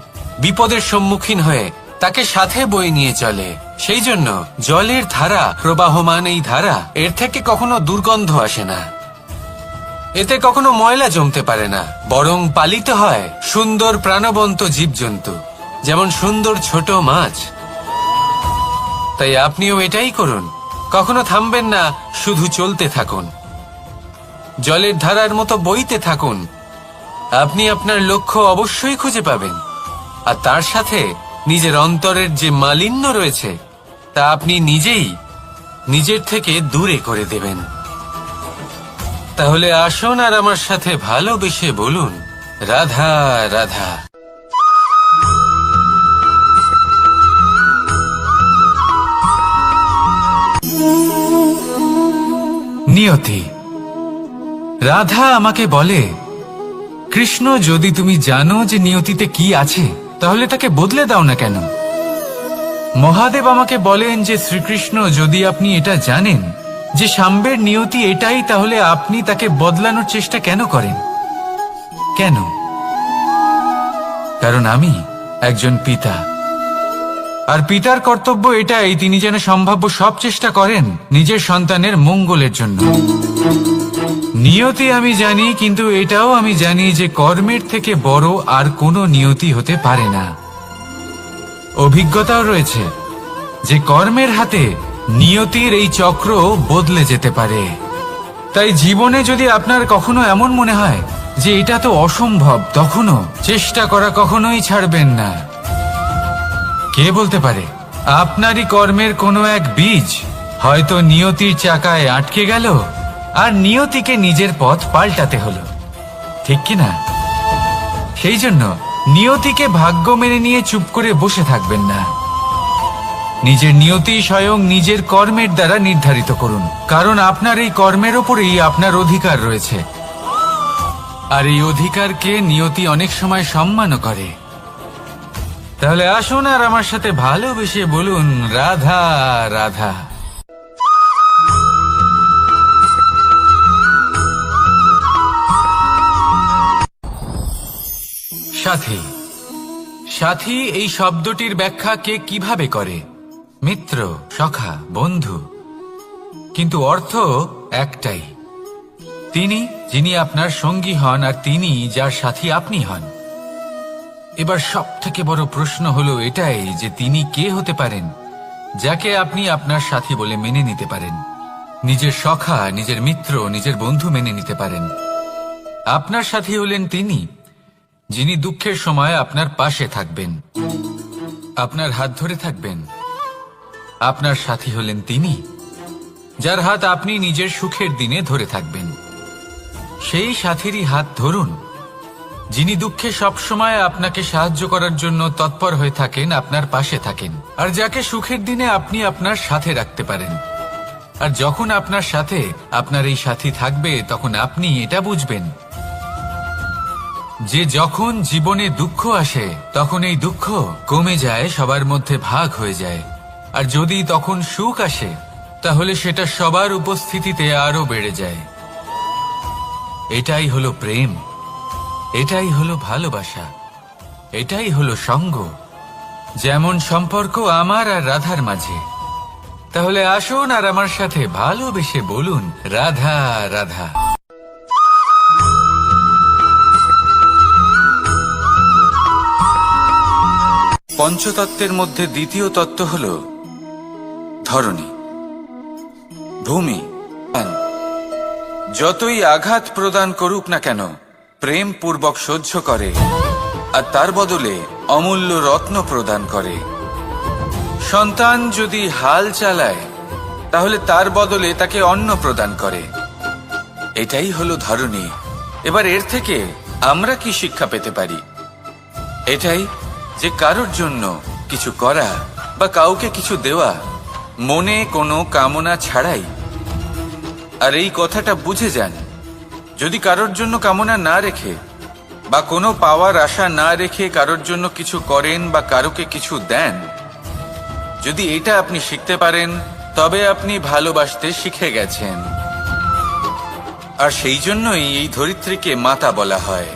বিপদের সম্মুখীন হয়ে তাকে সাথে বয়ে নিয়ে চলে। সেই জন্য জলের ধারা, প্রবাহমান এই ধারা, এর থেকে কখনো দুর্গন্ধ আসে না, এতে কখনো ময়লা জমতে পারে না, বরং পালিত হয় সুন্দর প্রাণবন্ত জীবজন্তু, যেমন সুন্দর ছোট মাছ। তাই আপনিও এটাই করুন, কখনো থামবেন না, শুধু চলতে থাকুন, জলের ধারার মতো বইতে থাকুন। আপনি আপনার লক্ষ্য অবশ্যই খুঁজে পাবেন, আর তার সাথে নিজের অন্তরের যে মালিন্য রয়েছে, তা আপনি নিজেই নিজের থেকে দূরে করে দেবেন। তাহলে আসুন আর আমার সাথে ভালোবেসে বলুন, রাধা রাধা। নিয়তি। রাধা আমাকে বলে, কৃষ্ণ, যদি তুমি জানো যে নিয়তিতে কি আছে, তাহলে তাকে বদলে দাও না কেন? মহাদেব আমাকে বলেন যে, শ্রীকৃষ্ণ, যদি আপনি এটা জানেন যে সাম্বের নিয়তি এটাই, তাহলে আপনি তাকে বদলানোর চেষ্টা কেন করেন? কেন? কারণ আমি একজন পিতা, আর পিতার কর্তব্য এটাই, তিনি যেন সম্ভাব্য সব চেষ্টা করেন নিজের সন্তানের মঙ্গলের জন্য। নিয়তি আমি জানি, কিন্তু এটাও আমি জানি যে কর্মের থেকে বড় আর কোনো নিয়তি হতে পারে না। অভিজ্ঞতাও রয়েছে যে কর্মের হাতে নিয়তির এই চক্র বদলে যেতে পারে। তাই জীবনে যদি আপনার কখনো এমন মনে হয় যে এটা তো অসম্ভব, তখনও চেষ্টা করা কখনোই ছাড়বেন না। কে বলতে পারে আপনারই কর্মের কোনো এক বীজ হয়তো নিয়তির চাকায় আটকে গেল, আর নিয়তিকে নিজের পথ পাল্টাতে হলো, ঠিক কিনা? সেই জন্য নিয়তিকে ভাগ্য মেনে নিয়ে চুপ করে বসে থাকবেন না। নিজের নিয়তি স্বয়ং নিজের কর্মের দ্বারা নির্ধারিত করুন, কারণ আপনার এই কর্মের ওপরেই আপনার অধিকার রয়েছে, আর এই অধিকারকে নিয়তি অনেক সময় সম্মানও করে। তাহলে আসুন আর আমার সাথে ভালোবেসে বলুন, রাধা রাধা। সাথী। সাথী এই শব্দটির ব্যাখ্যা কে কিভাবে করে? মিত্র, সখা, বন্ধু, কিন্তু অর্থ একটাই, তিনি যিনি আপনার সঙ্গী হন, আর তিনি যার সাথী আপনি হন। এবার সব থেকে বড় প্রশ্ন হলো এটাই যে তিনি কে হতে পারেন যাকে আপনি আপনার সাথী বলে মেনে নিতে পারেন, নিজের সখা, নিজের মিত্র, নিজের বন্ধু মেনে নিতে পারেন। আপনার সাথী হলেন তিনি যিনি দুঃখের সময় আপনার পাশে থাকবেন, আপনার হাত ধরে থাকবেন, আপনার সাথী হলেন তিনি, যার হাত আপনি নিজের সুখের দিনে ধরে থাকবেন। সেই সাথীরই হাত ধরুন, যিনি দুঃখে সবসময় আপনাকে সাহায্য করার জন্য তৎপর হয়ে থাকেন, আপনার পাশে থাকেন, আর যাকে সুখের দিনে আপনি আপনার সাথে রাখতে পারেন। আর যখন আপনার সাথে আপনার এই সাথী থাকবে, তখন আপনি এটা বুঝবেন যে যখন জীবনে দুঃখ আসে, তখন এই দুঃখ কমে যায়, সবার মধ্যে ভাগ হয়ে যায়। আর যদি তখন সুখ আসে, তাহলে সেটা সবার উপস্থিতিতে আরো বেড়ে যায়। এটাই হলো প্রেম, এটাই হলো ভালোবাসা, এটাই হলো সঙ্গ। যেমন সম্পর্ক আমার আর রাধার মাঝে। তাহলে আসুন আর আমার সাথে ভালোবেসে বলুন, রাধা রাধা। পঞ্চতত্ত্বের মধ্যে দ্বিতীয় তত্ত্ব হল ধরণী, ভূমি। যতই আঘাত প্রদান করুক না কেন, প্রেম পূর্বক সহ্য করে, আর তার বদলে অমূল্য রত্ন প্রদান করে। সন্তান যদি হাল চালায়, তাহলে তার বদলে তাকে অন্ন প্রদান করে। এটাই হলো ধরণী। এবার এর থেকে আমরা কি শিক্ষা পেতে পারি? এটাই যে কারোর জন্য কিছু করা বা কাউকে কিছু দেওয়া মনে কোনো কামনা ছাড়াই। আর এই কথাটা বুঝে যান, যদি কারোর জন্য কামনা না রেখে বা কোনো পাওয়ার আশা না রেখে কারোর জন্য কিছু করেন বা কারোকে কিছু দেন, যদি এটা আপনি শিখতে পারেন, তবে আপনি ভালোবাসতে শিখে গেছেন। আর সেই জন্যই এই ধরিত্রীকে মাতা বলা হয়।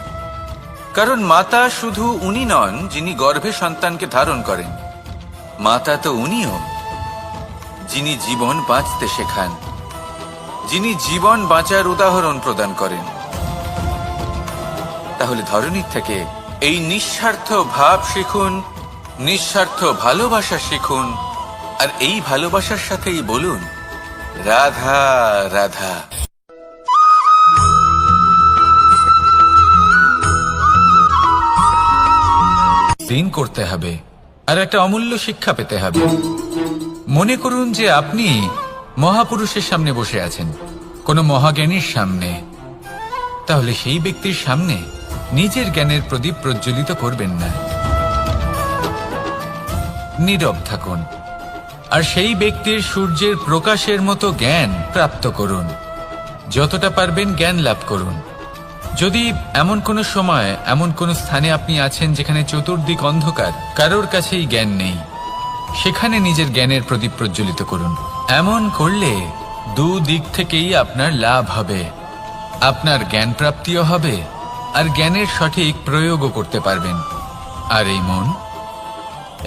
কারণ মাতা শুধু উনি নন যিনি গর্ভে সন্তানকে ধারণ করেন, মাতা তো উনিও যিনি জীবন বাঁচতে শেখান, যিনি জীবন বাঁচার উদাহরণ প্রদান করেন। তাহলে ধরণীর থেকে এই নিঃস্বার্থ ভাব শিখুন, নিঃস্বার্থ ভালোবাসা শিখুন, আর এই ভালোবাসার সাথেই বলুন, রাধা রাধা। দিন করতে হবে আর একটা অমূল্য শিক্ষা পেতে হবে। মনে করুন যে আপনি মহাপুরুষের সামনে বসে আছেন, কোনো মহাজ্ঞানীর সামনে। তাহলে সেই ব্যক্তির সামনে নিজের জ্ঞানের প্রদীপ প্রজ্বলিত করবেন না, নীরব থাকুন। আর সেই ব্যক্তির সূর্যের প্রকাশের মতো জ্ঞান প্রাপ্ত করুন। যতটা পারবেন জ্ঞান লাভ করুন। যদি এমন কোনো সময় এমন কোনো স্থানে আপনি আছেন যেখানে চতুর্দিক অন্ধকার, কারোর কাছেই জ্ঞান নেই, সেখানে নিজের জ্ঞানের প্রদীপ প্রজ্বলিত করুন। এমন করলে দুদিক থেকেই আপনার লাভ হবে। আপনার জ্ঞান প্রাপ্তিও হবে আর জ্ঞানের সঠিক প্রয়োগও করতে পারবেন। আর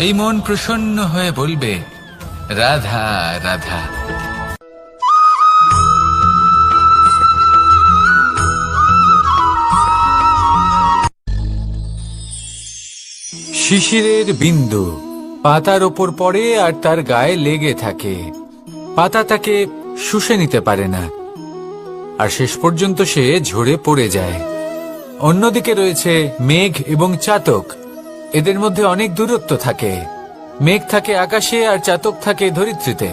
এই মন প্রসন্ন হয়ে বলবে, রাধা রাধা। শিশিরের বিন্দু পাতার ওপর পড়ে আর তার গায়ে লেগে থাকে। পাতা তাকে শুষে নিতে পারে না, আর শেষ পর্যন্ত সে ঝরে পড়ে যায়। অন্যদিকে রয়েছে মেঘ এবং চাতক। এদের মধ্যে অনেক দূরত্ব থাকে। মেঘ থাকে আকাশে আর চাতক থাকে ধরিত্রীতে।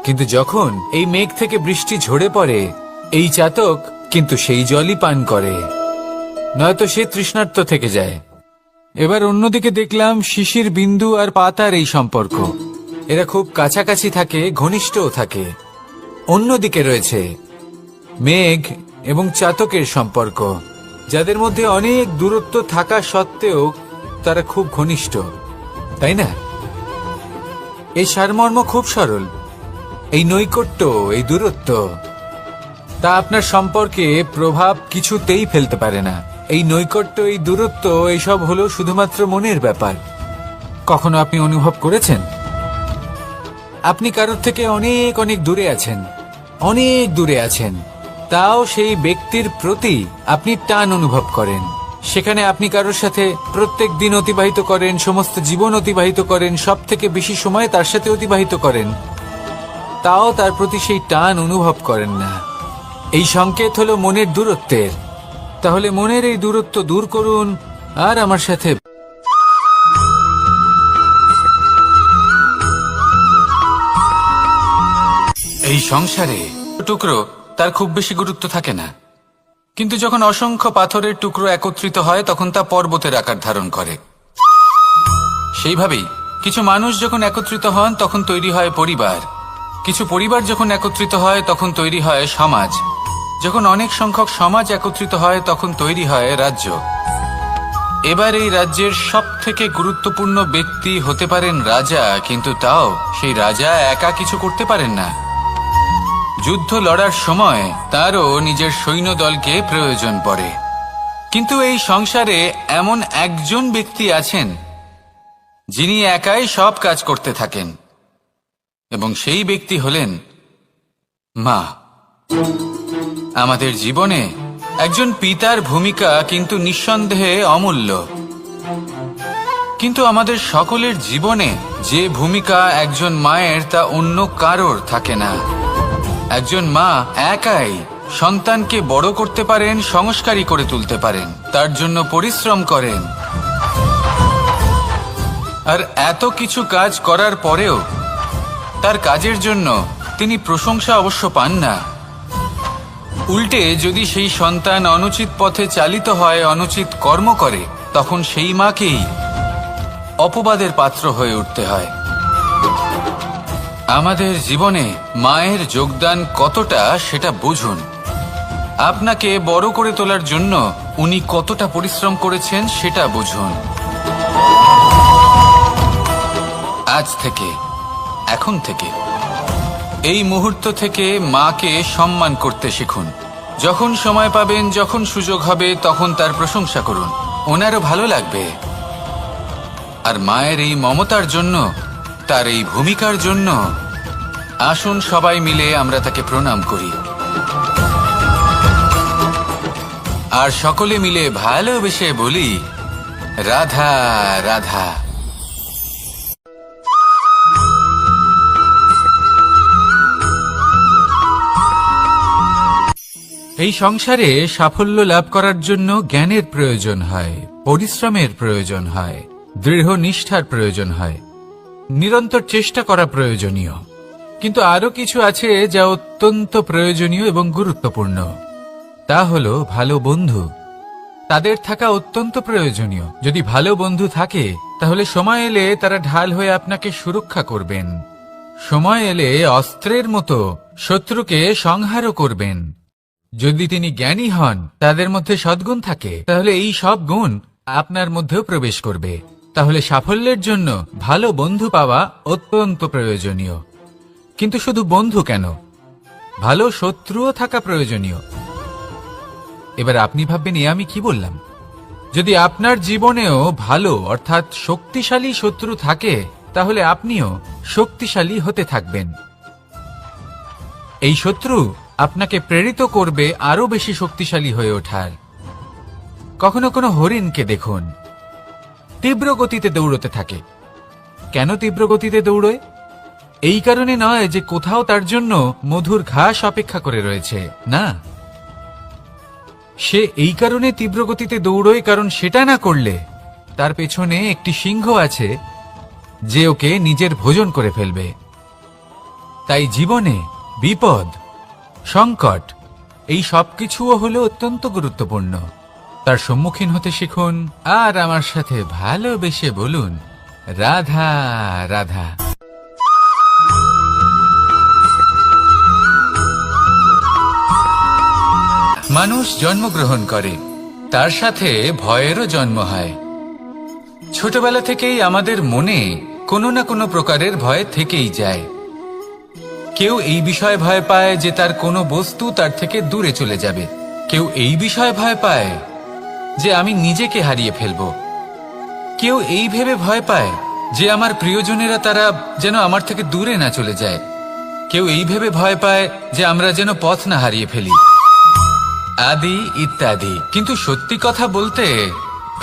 কিন্তু যখন এই মেঘ থেকে বৃষ্টি ঝরে পড়ে, এই চাতক কিন্তু সেই জলই পান করে, নয়তো সে তৃষ্ণার্ত থেকে যায়। এবার অন্যদিকে দেখলাম শিশির বিন্দু আর পাতার এই সম্পর্ক। এরা খুব কাছাকাছি থাকে, ঘনিষ্ঠও থাকে। অন্যদিকে রয়েছে মেঘ এবং চাতকের সম্পর্ক, যাদের মধ্যে অনেক দূরত্ব থাকা সত্ত্বেও তারা খুব ঘনিষ্ঠ, তাই না? এই সারমর্ম খুব সরল। এই নৈকট্য, এই দূরত্ব, তা আপনার সম্পর্কে প্রভাব কিছুতেই ফেলতে পারে না। এই নৈকট্য, এই দূরত্ব, এইসব হলো শুধুমাত্র মনের ব্যাপার। কখনো আপনি অনুভব করেছেন আপনি কারোর থেকে অনেক অনেক দূরে আছেন, অনেক দূরে আছেন, তাও সেই ব্যক্তির প্রতি আপনি টান অনুভব করেন। সেখানে আপনি কারোর সাথে প্রত্যেক দিন অতিবাহিত করেন, সমস্ত জীবন অতিবাহিত করেন, সব থেকে বেশি সময় তার সাথে অতিবাহিত করেন, তাও তার প্রতি সেই টান অনুভব করেন না। এই সংকেত হলো মনের দূরত্বের। তাহলে মনের এই দূরত্ব দূর করুন আর আমার সাথে এই সংসারে টুকরো তার খুব বেশি গুরুত্ব থাকে না, কিন্তু যখন অসংখ্য পাথরের টুকরো একত্রিত হয় তখন তা পর্বতের আকার ধারণ করে। সেইভাবেই কিছু মানুষ যখন একত্রিত হন তখন তৈরি হয় পরিবার, কিছু পরিবার যখন একত্রিত হয় তখন তৈরি হয় সমাজ, যখন অনেক সংখ্যক সমাজ একত্রিত হয় তখন তৈরি হয় রাজ্য। এবার এই রাজ্যের সবথেকে গুরুত্বপূর্ণ ব্যক্তি হতে পারেন রাজা, কিন্তু তাও সেই রাজা একা কিছু করতে পারেন না। যুদ্ধ লড়ার সময় তারও নিজের সৈন্যদলকে প্রয়োজন পড়ে। কিন্তু এই সংসারে এমন একজন ব্যক্তি আছেন যিনি একাই সব কাজ করতে থাকেন, এবং সেই ব্যক্তি হলেন মা। আমাদের জীবনে একজন পিতার ভূমিকা কিন্তু নিঃসন্দেহে অমূল্য, কিন্তু আমাদের সকলের জীবনে যে ভূমিকা একজন মায়ের তা অন্য কারোর থাকে না। একজন মা একাই সন্তানকে বড় করতে পারেন, সংস্কারী করে তুলতে পারেন, তার জন্য পরিশ্রম করেন। আর এত কিছু কাজ করার পরেও তার কাজের জন্য তিনি প্রশংসা অবশ্য পান না। উল্টে যদি সেই সন্তান অনুচিত পথে চালিত হয়, অনুচিত কর্ম করে, তখন সেই মাকেই অপবাদের পাত্র হয়ে উঠতে হয়। আমাদের জীবনে মায়ের যোগদান কতটা সেটা বুঝুন। আপনাকে বড় করে তোলার জন্য উনি কতটা পরিশ্রম করেছেন সেটা বুঝুন। আজ থেকে, এখন থেকে, এই মুহূর্ত থেকে মাকে সম্মান করতে শিখুন। যখন সময় পাবেন, যখন সুযোগ হবে, তখন তার প্রশংসা করুন, ওনারও ভালো লাগবে। আর মায়ের এই মমতার জন্য, তার এই ভূমিকার জন্য আসুন সবাই মিলে আমরা তাকে প্রণাম করি, আর সকলে মিলে ভালোবেসে বলি, রাধা রাধা। এই সংসারে সাফল্য লাভ করার জন্য জ্ঞানের প্রয়োজন হয়, পরিশ্রমের প্রয়োজন হয়, দৃঢ় নিষ্ঠার প্রয়োজন হয়, নিরন্তর চেষ্টা করা প্রয়োজনীয়। কিন্তু আরো কিছু আছে যা অত্যন্ত প্রয়োজনীয় এবং গুরুত্বপূর্ণ। তা হলো ভালো বন্ধু। তাদের থাকা অত্যন্ত প্রয়োজনীয়। যদি ভালো বন্ধু থাকে তাহলে সময় এলে তারা ঢাল হয়ে আপনাকে সুরক্ষা করবেন। সময় এলে অস্ত্রের মতো শত্রুকে সংহারও করবেন। যদি তিনি জ্ঞানী হন, তাদের মধ্যে সদ্গুণ থাকে, তাহলে এই সব গুণ আপনার মধ্যেও প্রবেশ করবে। তাহলে সাফল্যের জন্য ভালো বন্ধু পাওয়া অত্যন্ত প্রয়োজনীয়। কিন্তু শুধু বন্ধু কেন, ভালো শত্রুও থাকা প্রয়োজনীয়। এবার আপনি ভাববেন, এ আমি কি বললাম? যদি আপনার জীবনেও ভালো অর্থাৎ শক্তিশালী শত্রু থাকে, তাহলে আপনিও শক্তিশালী হতে থাকবেন। এই শত্রু আপনাকে প্রেরিত করবে আরো বেশি শক্তিশালী হয়ে ওঠার। কখনো কোনো হরিণকে দেখুন, তীব্র গতিতে দৌড়তে থাকে। কেন তীব্র গতিতে দৌড়য়? এই কারণে নয় যে কোথাও তার জন্য মধুর ঘাস অপেক্ষা করে রয়েছে, না। সে এই কারণে তীব্র গতিতে দৌড়য় কারণ সেটা না করলে তার পেছনে একটি সিংহ আছে যে ওকে নিজের ভোজন করে ফেলবে। তাই জীবনে বিপদ, সংকট, এই সবকিছুও হলো অত্যন্ত গুরুত্বপূর্ণ। তার সম্মুখীন হতে শিখুন, আর আমার সাথে ভালোবেসে বলুন, রাধা রাধা। মানুষ জন্মগ্রহণ করে, তার সাথে ভয়েরও জন্ম হয়। ছোটবেলা থেকেই আমাদের মনে কোনো না কোনো প্রকারের ভয় থেকেই যায়। কেউ এই বিষয়ে ভয় পায় যে তার কোনো বস্তু তার থেকে দূরে চলে যাবে। কেউ এই বিষয়ে ভয় পায় যে আমি নিজেকে হারিয়ে ফেলব। কেউ এই ভেবে ভয় পায় যে আমার প্রিয়জনেরা তারা যেন আমার থেকে দূরে না চলে যায়। কেউ এই ভেবে ভয় পায় যে আমরা যেন পথ না হারিয়ে ফেলি, আদি ইত্যাদি। কিন্তু সত্যি কথা বলতে,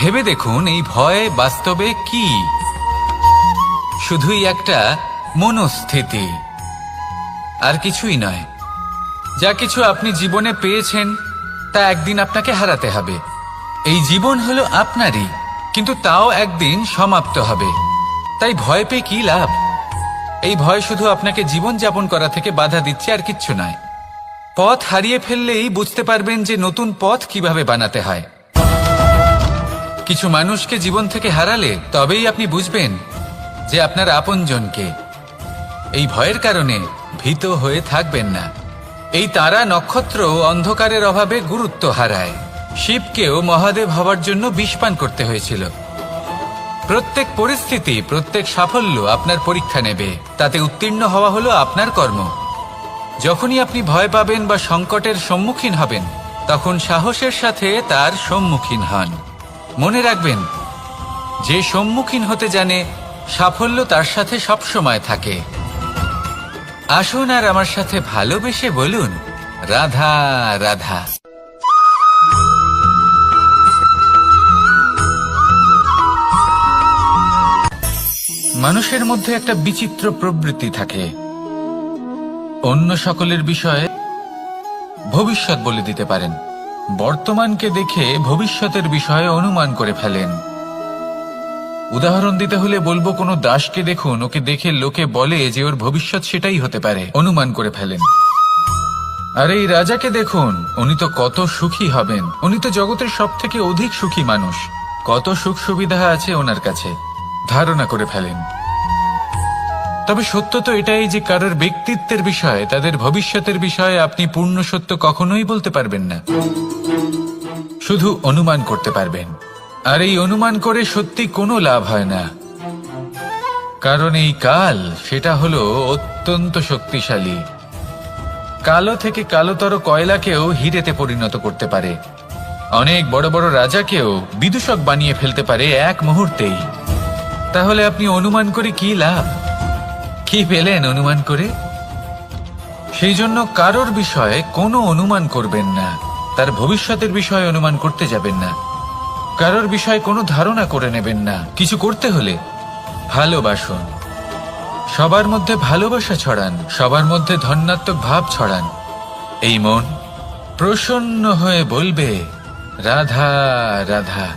ভেবে দেখুন এই ভয় বাস্তবে কি? শুধুই একটা মনস্থিতি, আর কিছুই নয়। যা কিছু আপনি জীবনে পেয়েছেন তা একদিন আপনাকে হারাতে হবে। এই জীবন হলো আপনারই, কিন্তু তাও একদিন সমাপ্ত হবে। তাই ভয় পেয়ে কি লাভ? এই ভয় শুধু আপনাকে জীবন যাপন করা থেকে বাধা দিচ্ছে, আর কিচ্ছু নয়। পথ হারিয়ে ফেললেই বুঝতে পারবেন যে নতুন পথ কিভাবে বানাতে হয়। কিছু মানুষকে জীবন থেকে হারালে তবেই আপনি বুঝবেন যে আপনার আপনজনকে। এই ভয়ের কারণে ভীত হয়ে থাকবেন না। এই তারা নক্ষত্র অন্ধকারের অভাবে গুরুত্ব হারায়। শিবকেও মহাদেব হওয়ার জন্য বিষপান করতে হয়েছিল। প্রত্যেক পরিস্থিতি, প্রত্যেক সাফল্য আপনার পরীক্ষা নেবে, তাতে উত্তীর্ণ হওয়া হলো আপনার কর্ম। যখনই আপনি ভয় পাবেন বা সংকটের সম্মুখীন হবেন, তখন সাহসের সাথে তার সম্মুখীন হন। মনে রাখবেন, যে সম্মুখীন হতে জানে সাফল্য তার সাথে সবসময় থাকে। আসুন আর আমার সাথে ভালোবেসে বলুন, রাধা রাধা। মানুষের মধ্যে একটা বিচিত্র প্রবৃত্তি থাকে, অন্য সকলের বিষয়ে ভবিষ্যৎ বলে দিতে পারেন। বর্তমানকে দেখে ভবিষ্যতের বিষয়ে অনুমান করে ফেলেন। উদাহরণ দিতে হলে বলবো, কোনো দাসকে দেখুন, ওকে দেখে লোকে বলে যে ওর ভবিষ্যৎ সেটাই হতে পারে, অনুমান করে ফেলেন। আর এই রাজাকে দেখুন, উনি তো কত সুখী হবেন, উনি তো জগতের সব থেকে অধিক সুখী মানুষ, কত সুখ সুবিধা আছে ওনার কাছে, ধারণা করে ফেলেন। তবে সত্য তো এটাই যে কারোর ব্যক্তিত্বের বিষয়ে, তাদের ভবিষ্যতের বিষয়ে আপনি পূর্ণ সত্য কখনোই বলতে পারবেন না, শুধু অনুমান করতে পারবেন। আর এই অনুমান করে সত্যি কোনো লাভ হয় না, কারণ এই কাল সেটা হলো অত্যন্ত শক্তিশালী। কালো থেকে কালোতর কয়লাকেও হীরেতে পরিণত করতে পারে, অনেক বড় বড় রাজাকেও বিদূষক বানিয়ে ফেলতে পারে এক মুহূর্তেই। তাহলে আপনি অনুমান করে কি লাভ? কি পেলেন অনুমান করে? সেই জন্য কারোর বিষয়ে কোনো অনুমান করবেন না, তার ভবিষ্যতের বিষয়ে অনুমান করতে যাবেন না, কারোর বিষয়ে কোনো ধারণা করে নেবেন না। কিছু করতে হলে ভালোবাসুন, সবার মধ্যে ভালোবাসা ছড়ান, সবার মধ্যে ধন্যাত্মক ভাব ছড়ান। এই মন প্রসন্ন হয়ে বলবে, রাধা রাধা।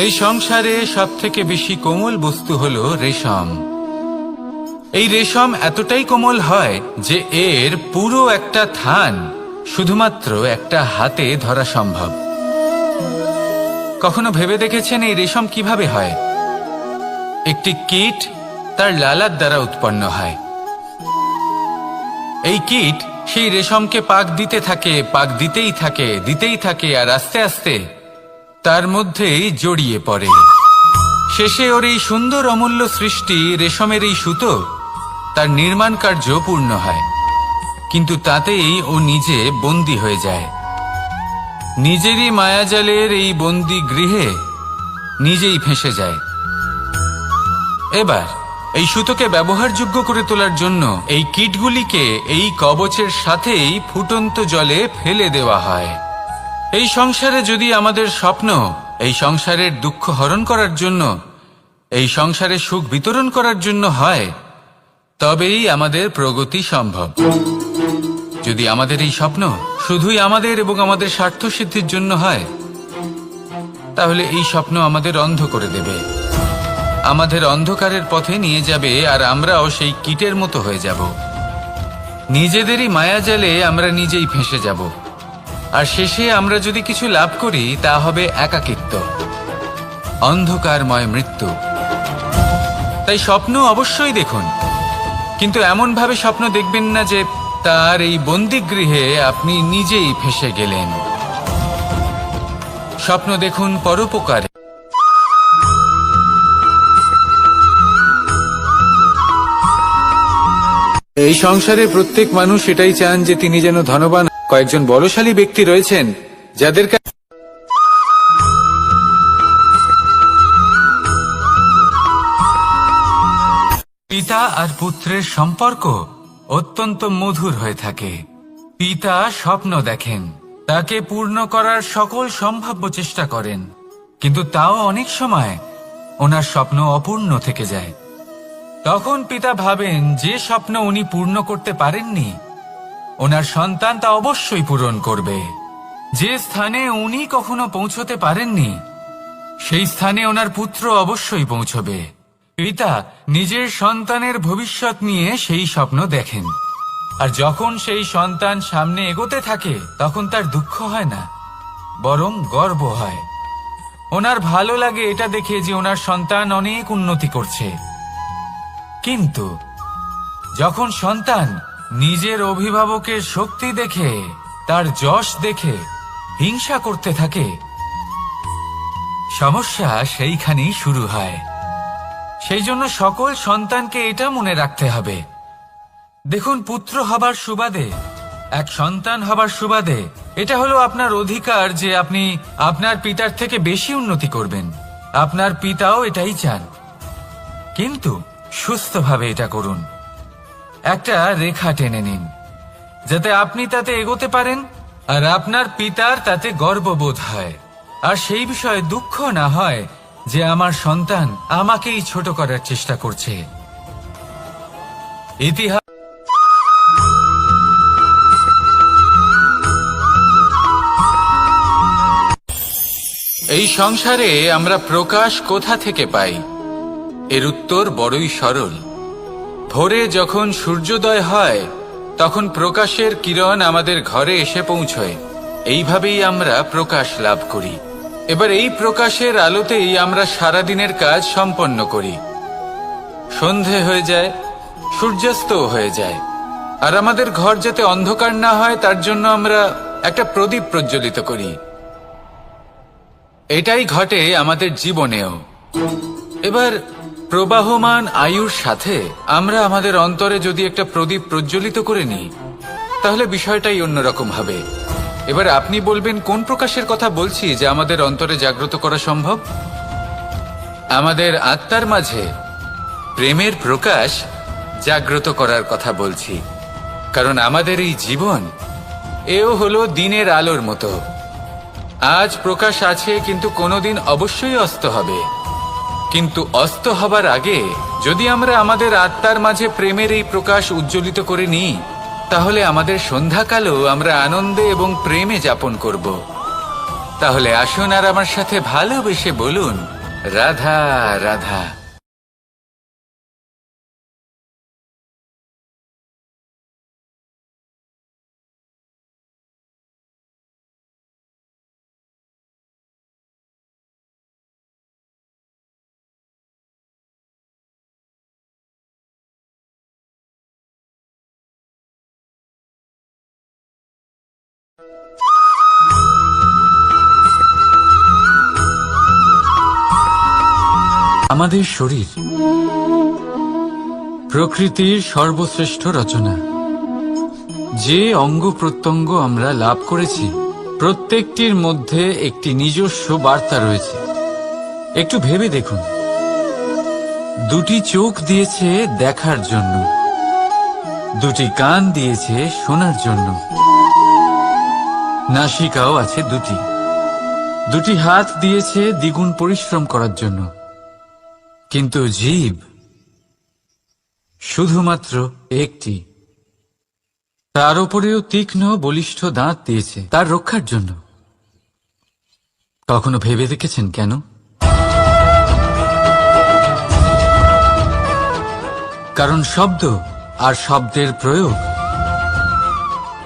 এই সংসারে সব থেকে বেশি কোমল বস্তু হলো রেশম। এই রেশম এতটাই কোমল হয় যে এর পুরো একটা থান শুধুমাত্র একটা হাতে ধরা সম্ভব। কখনো ভেবে দেখেছেন এই রেশম কিভাবে হয়? একটি কীট তার লালার দ্বারা উৎপন্ন হয়। এই কীট সেই রেশমকে পাক দিতে থাকে, পাক দিতেই থাকে, দিতেই থাকে, আর আস্তে আস্তে তার মধ্যেই জড়িয়ে পড়ে। শেষে ওর এই সুন্দর অমূল্য সৃষ্টি রেশমের এই সুতো, তার নির্মাণ কার্য পূর্ণ হয়, কিন্তু তাতেই ও নিজে বন্দী হয়ে যায়। নিজেরই মায়াজালের এই বন্দী গৃহে নিজেই ফেঁসে যায়। এবার এই সুতোকে ব্যবহারযোগ্য করে তোলার জন্য এই কীটগুলিকে এই কবচের সাথেই ফুটন্ত জলে ফেলে দেওয়া হয়। এই সংসারে যদি আমাদের স্বপ্ন এই সংসারের দুঃখ হরণ করার জন্য, এই সংসারে সুখ বিতরণ করার জন্য হয়, তবেই আমাদের প্রগতি সম্ভব। যদি আমাদের এই স্বপ্ন শুধুই আমাদের এবং আমাদের স্বার্থ সিদ্ধির জন্য হয়, তাহলে এই স্বপ্ন আমাদের অন্ধ করে দেবে, আমাদের অন্ধকারের পথে নিয়ে যাবে, আর আমরাও সেই কীটের মতো হয়ে যাব। নিজেদেরই মায়াজালে আমরা নিজেই ফেঁসে যাব, আর শেষে আমরা যদি কিছু লাভ করি তা হবে একাকিত্ব, অন্ধকারময় মৃত্যু। তাই স্বপ্ন অবশ্যই দেখুন, কিন্তু এমন ভাবে স্বপ্ন দেখবেন না যে তার এই বন্দিগৃহে আপনি নিজেই ফেঁসে গেলেন। স্বপ্ন দেখুন পরোপকারে। এই সংসারে প্রত্যেক মানুষ এটাই চান যে তিনি যেন ধনবান। কয়েকজন বলশালী ব্যক্তি রয়েছেন যাদের পিতা আর পুত্রের সম্পর্ক অত্যন্ত মধুর হয়ে থাকে। পিতা স্বপ্ন দেখেন, তাকে পূর্ণ করার সকল সম্ভাব্য চেষ্টা করেন, কিন্তু তাও অনেক সময় ওনার স্বপ্ন অপূর্ণ থেকে যায়। তখন পিতা ভাবেন যে স্বপ্ন উনি পূর্ণ করতে পারেননি, ওনার সন্তান তা অবশ্যই পূরণ করবে। যে স্থানে উনি কখনো পৌঁছতে পারেননি, সেই স্থানে ওনার পুত্র অবশ্যই পৌঁছবে। পিতা নিজের সন্তানের ভবিষ্যৎ নিয়ে সেই স্বপ্ন দেখেন, আর যখন সেই সন্তান সামনে এগোতে থাকে তখন তার দুঃখ হয় না, বরং গর্ব হয়। ওনার ভালো লাগে এটা দেখে যে ওনার সন্তান অনেক উন্নতি করছে। কিন্তু যখন সন্তান নিজের অভিভাবকের শক্তি দেখে, তার যশ দেখে হিংসা করতে থাকে, সমস্যা সেইখানেই শুরু হয়। সেই জন্য সকল সন্তানকে এটা মনে রাখতে হবে, দেখুন, পুত্র হবার সুবাদে, এক সন্তান হবার সুবাদে এটা হলো আপনার অধিকার যে আপনি আপনার পিতার থেকে বেশি উন্নতি করবেন। আপনার পিতাও এটাই চান, কিন্তু সুস্থভাবে এটা করুন। একটা রেখা টেনে নিন যাতে আপনি তাতে এগোতে পারেন আর আপনার পিতার তাতে গর্ববোধ হয়, আর সেই বিষয়ে দুঃখ না হয় যে আমার সন্তান আমাকেই ছোট করার চেষ্টা করছে। ইতিহাস এই সংসারে আমরা প্রকাশ কোথা থেকে পাই? এর উত্তর বড়ই সরল। ভোরে যখন সূর্যোদয় হয় তখন প্রকাশের কিরণ আমাদের ঘরে এসে পৌঁছয়। এইভাবেই আমরা প্রকাশ লাভ করি। এবার এই প্রকাশের আলোতেই আমরা সারাদিনের কাজ সম্পন্ন করি। সন্ধে হয়ে যায়, সূর্যাস্ত হয়ে যায়, আর আমাদের ঘর যাতে অন্ধকার না হয় তার জন্য আমরা একটা প্রদীপ প্রজ্বলিত করি। এটাই ঘটে আমাদের জীবনেও। এবার প্রবাহমান আয়ুর সাথে আমরা আমাদের অন্তরে যদি একটা প্রদীপ প্রজ্বলিত করে নিই তাহলে বিষয়টাই অন্যরকম হবে। এবার আপনি বলবেন কোন প্রকাশের কথা বলছি যা আমাদের অন্তরে জাগ্রত করা সম্ভব? আমাদের আত্মার মাঝে প্রেমের প্রকাশ জাগ্রত করার কথা বলছি, কারণ আমাদের এই জীবন এও হলো দিনের আলোর মতো। আজ প্রকাশ আছে, কিন্তু কোনোদিন অবশ্যই অস্ত হবে। কিন্তু অস্ত হবার আগে যদি আমরা আমাদের আত্মার মাঝে প্রেমের এই প্রকাশ উজ্জ্বলিত করে নিই তাহলে আমাদের সন্ধ্যাকালও আমরা আনন্দে এবং প্রেমে যাপন করব। তাহলে আসুন আর আমার সাথে ভালোবেসে বলুন, রাধা রাধা। আমাদের শরীর প্রকৃতির সর্বশ্রেষ্ঠ রচনা। যে অঙ্গ প্রত্যঙ্গ আমরা লাভ করেছি প্রত্যেকটির মধ্যে একটি নিজস্ব বার্তা রয়েছে। একটু ভেবে দেখুন, দুটি চোখ দিয়েছে দেখার জন্য, দুটি কান দিয়েছে শোনার জন্য, নাসিকাও আছে দুটি, দুটি হাত দিয়েছে দ্বিগুণ পরিশ্রম করার জন্য, কিন্তু জীব শুধুমাত্র একটি। তার উপরেও তীক্ষ্ণ বলিষ্ঠ দাঁত দিয়েছে তার রক্ষার জন্য। কখনো ভেবে দেখেছেন কেন? কারণ শব্দ আর শব্দের প্রয়োগ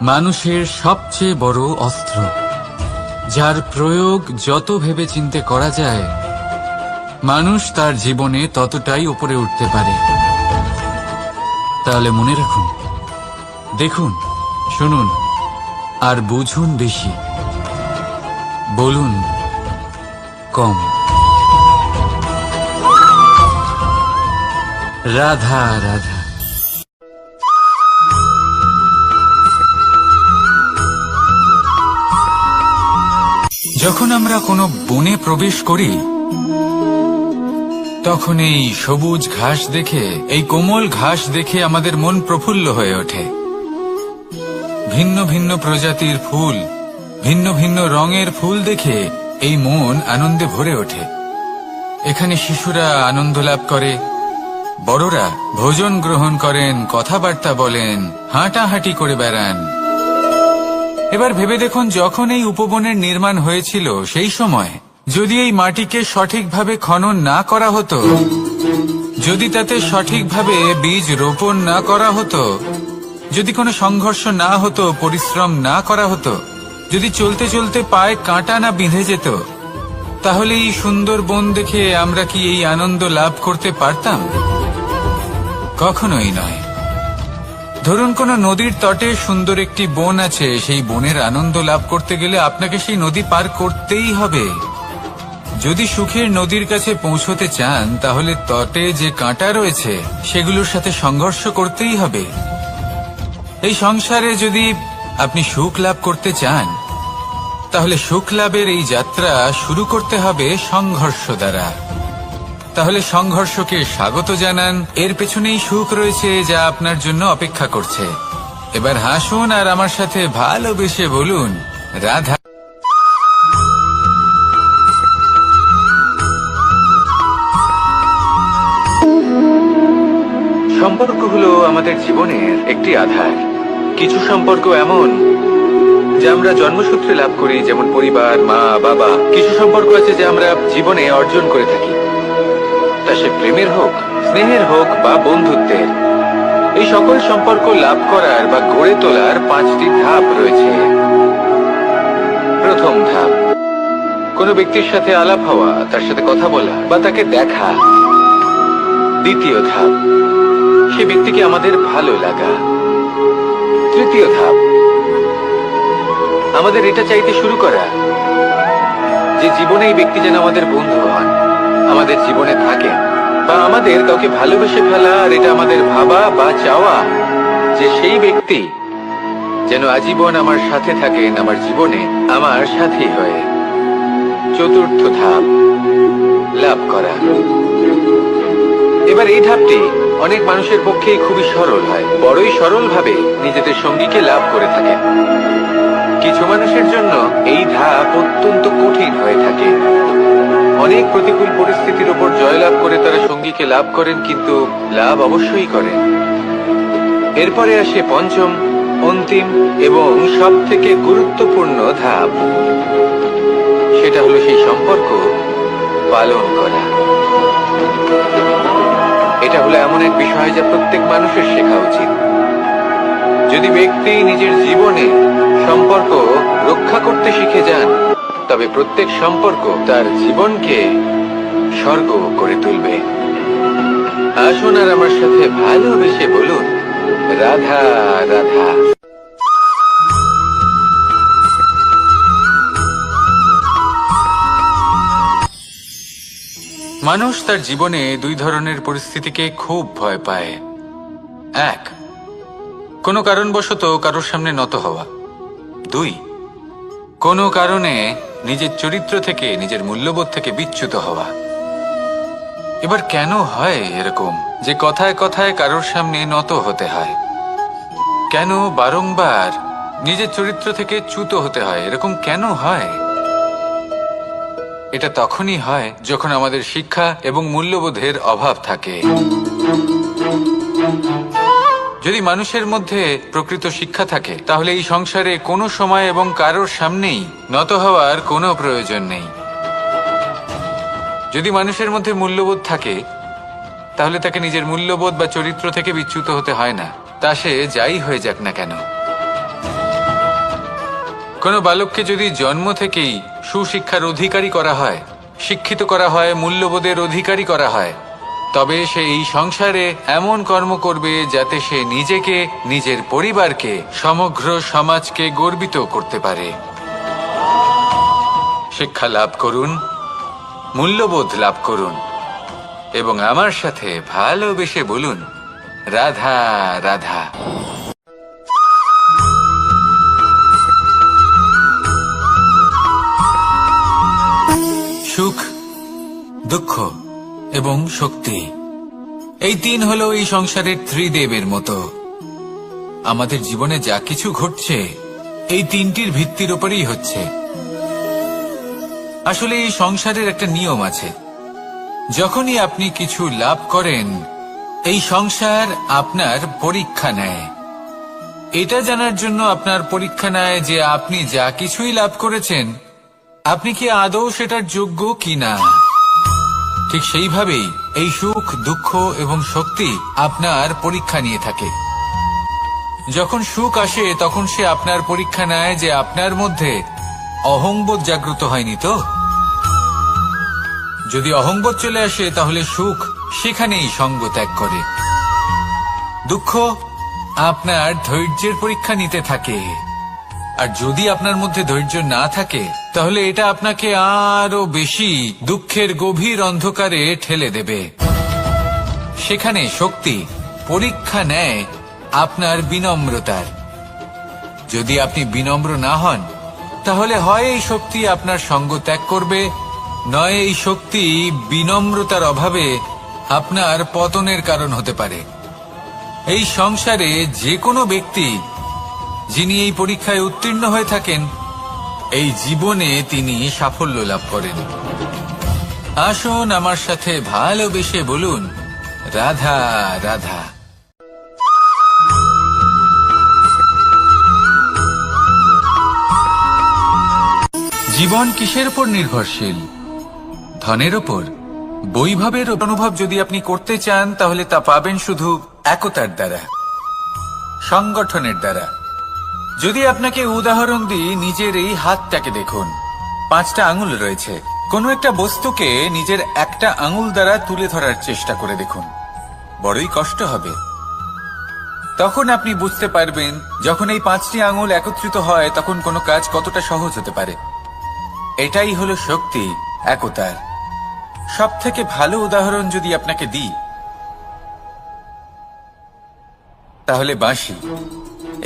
মানুষের সবচেয়ে বড় অস্ত্র, যার প্রয়োগ যত ভেবে চিন্তে করা যায় মানুষ তার জীবনে ততটাই উপরে উঠতে পারে। তাহলে মনে রাখুন, দেখুন, শুনুন আর বুঝুন বেশি, বলুন কম। রাধা রাধা। যখন আমরা কোনো বনে প্রবেশ করি তখন এই সবুজ ঘাস দেখে, এই কোমল ঘাস দেখে আমাদের মন প্রফুল্ল হয়ে ওঠে। ভিন্ন ভিন্ন প্রজাতির ফুল, ভিন্ন ভিন্ন রঙের ফুল দেখে এই মন আনন্দে ভরে ওঠে। এখানে শিশুরা আনন্দ লাভ করে, বড়রা ভোজন গ্রহণ করেন, কথাবার্তা বলেন, হাঁটাহাঁটি করে বেড়ান। এবার ভেবে দেখুন, যখন এই উপবনের নির্মাণ হয়েছিল সেই সময় যদি এই মাটিকে সঠিকভাবে খনন না করা হতো, যদি তাতে সঠিকভাবে বীজ রোপণ না করা হতো, যদি কোনো সংঘর্ষ না হতো, পরিশ্রম না করা হতো, যদি চলতে চলতে পায়ে কাঁটা না বিঁধে যেত, তাহলে এই সুন্দর বন দেখে আমরা কি এই আনন্দ লাভ করতে পারতাম? কখনোই নয়। ধরুন কোনো নদীর তটে সুন্দর একটি বন আছে, সেই বনের আনন্দ লাভ করতে গেলে আপনাকে সেই নদী পার করতেই হবে। যদি সুখের নদীর কাছে পৌঁছতে চান, তাহলে তটে যে কাঁটা রয়েছে সেগুলোর সাথে সংঘর্ষ করতেই হবে। এই সংসারে যদি আপনি সুখ লাভ করতে চান, তাহলে সুখ লাভের এই যাত্রা শুরু করতে হবে সংঘর্ষ দ্বারা। তাহলে সংঘর্ষকে স্বাগত জানান, এর পেছনেই সুখ রয়েছে যা আপনার জন্য অপেক্ষা করছে। এবার হাসুন আর আমার সাথে ভালোবেসে বলুন, রাধা। সম্পর্ক হলো আমাদের জীবনের একটি আধার। কিছু সম্পর্ক এমন যা আমরা জন্মসূত্রে লাভ করি, যেমন পরিবার, মা, বাবা। কিছু সম্পর্ক আছে যা আমরা জীবনে অর্জন করে থাকি, তা সে প্রেমের হোক, স্নেহের হোক বা বন্ধুত্বের। এই সকল সম্পর্ক লাভ করার বা গড়ে তোলার 5টি ধাপ রয়েছে। প্রথম ধাপ, কোনো ব্যক্তির সাথে আলাপ হওয়া, তার সাথে কথা বলা বা তাকে দেখা। দ্বিতীয় ধাপ, সে ব্যক্তিকে আমাদের ভালো লাগা। তৃতীয় ধাপ, আমাদের এটা চাইতে শুরু করা যে জীবনে এই ব্যক্তি যেন আমাদের বন্ধু হন, আমাদের জীবনে থাকেন, বা আমাদের কাউকে ভালোবেসে ফেলা আর এটা আমাদের ভাবা বা চাওয়া যে সেই ব্যক্তি যেন আজীবন আমার সাথে থাকেন, আমার জীবনে আমার সাথী হয়ে। চতুর্থ ধাপ, লাভ করা। এবার এই ধাপটি অনেক মানুষের পক্ষেই খুবই সরল হয়, বড়ই সরল ভাবে নিজেদের সঙ্গীকে লাভ করে থাকেন। কিছু মানুষের জন্য এই ধাপ অত্যন্ত কঠিন হয়ে থাকে। অনেক প্রতিকূল পরিস্থিতির উপর জয়লাভ করে তারা সঙ্গীকে লাভ করেন, কিন্তু লাভ অবশ্যই করেন। এরপরে আসে পঞ্চম, অন্তিম এবং সব থেকে গুরুত্বপূর্ণ ধাপ। সেটা হলো সেই সম্পর্ক পালন করা। এটা হলো এমন এক বিষয় যা প্রত্যেক মানুষের শেখা উচিত। যদি ব্যক্তি নিজের জীবনে সম্পর্ক রক্ষা করতে শিখে যান, তবে প্রত্যেক সম্পর্ক তার জীবনকে স্বর্গ করে তুলবে। আসুন আর আমার সাথে ভালোবেসে বলুন, রাধা রাধা। মানুষ তার জীবনে 2 ধরনের পরিস্থিতিকে খুব ভয় পায়। 1, কোনো কারণবশত কারোর সামনে নত হওয়া। 2, কোনো কারণে নিজের চরিত্র থেকে, নিজের মূল্যবোধ থেকে বিচ্যুত হওয়া। এবার কেন হয় এরকম যে কথায় কথায় কারোর সামনে নত হতে হয়? কেন বারংবার নিজের চরিত্র থেকে চ্যুত হতে হয়? এরকম কেন হয়? এটা তখনই হয় যখন আমাদের শিক্ষা এবং মূল্যবোধের অভাব থাকে। যদি মানুষের মধ্যে প্রকৃত শিক্ষা থাকে, তাহলে এই সংসারে কোনো সময় এবং কারোর সামনেই নত হওয়ার কোনো প্রয়োজন নেই। যদি মানুষের মধ্যে মূল্যবোধ থাকে, তাহলে তাকে নিজের মূল্যবোধ বা চরিত্র থেকে বিচ্যুত হতে হয় না, তা সে যাই হয়ে যাক না কেন। কোনো বালককে যদি জন্ম থেকেই সুশিক্ষার অধিকারী করা হয়, শিক্ষিত করা হয়, মূল্যবোধের অধিকারী করা হয়, তবে সে এই সংসারে এমন কর্ম করবে যাতে সে নিজেকে, নিজের পরিবারকে, সমগ্র সমাজকে গর্বিত করতে পারে। শিক্ষা লাভ করুন, মূল্যবোধ লাভ করুন এবং আমার সাথে ভালোবেসে বলুন, রাধা রাধা। সুখ, দুঃখ এবং শক্তি, এই 3 হলো এই সংসারের ত্রিদেবের মতো। আমাদের জীবনে যা কিছু ঘটছে এই 3টির ভিত্তির উপরেই হচ্ছে। আসলে এই সংসারের একটা নিয়ম আছে, যখনই আপনি কিছু লাভ করেন, এই সংসার আপনার পরীক্ষা নেয় এটা জানার জন্য আপনার পরীক্ষা নেয় যে আপনি যা কিছুই লাভ করেছেন আপনি কি আদৌ সেটার যোগ্য কিনা। ঠিক সেইভাবেই এই সুখ, দুঃখ এবং শক্তি আপনার পরীক্ষা নিয়ে থাকে। যখন সুখ আসে তখন সে আপনার পরীক্ষা নেয় যে আপনার মধ্যে অহংবোধ জাগ্রত হয়নি তো। যদি অহংবোধ চলে আসে তাহলে সুখ সেখানেই সঙ্গ ত্যাগ করে। দুঃখ আপনার ধৈর্যের পরীক্ষা নিতে থাকে, আর যদি আপনার মধ্যে ধৈর্য না থাকে তাহলে এটা আপনাকে আরো বেশি দুঃখের গভীর অন্ধকারে ঠেলে দেবে। সেখানে শক্তি পরীক্ষা নেয় আপনার বিনম্রতার। যদি আপনি বিনম্র না হন তাহলে হয় এই শক্তি আপনার সঙ্গ ত্যাগ করবে, নয় এই শক্তি বিনম্রতার অভাবে আপনার পতনের কারণ হতে পারে। এই সংসারে যে কোনো ব্যক্তি যিনি এই পরীক্ষায় উত্তীর্ণ হয়ে থাকেন এই জীবনে তিনি সাফল্য লাভ করেন। আসুন আমার সাথে ভালোবেসে বলুন, রাধা রাধা। জীবন কিসের উপর নির্ভরশীল? ধনের ওপর? বৈভবের অনুভব যদি আপনি করতে চান তাহলে তা পাবেন শুধু একতার দ্বারা, সংগঠনের দ্বারা। যদি আপনাকে উদাহরণ দিই, নিজের এই হাতটাকে দেখুন, 5টা আঙুল রয়েছে। কোনো একটা বস্তুকে নিজের একটা আঙুল দ্বারা তুলে ধরার চেষ্টা করে দেখুন, বড়ই কষ্ট হবে। তখন আপনি বুঝতে পারবেন যখন এই 5টি আঙুল একত্রিত হয় তখন কোনো কাজ কতটা সহজ হতে পারে। এটাই হলো শক্তি, একতার। সব থেকে ভালো উদাহরণ যদি আপনাকে দিই তাহলে বাঁশি।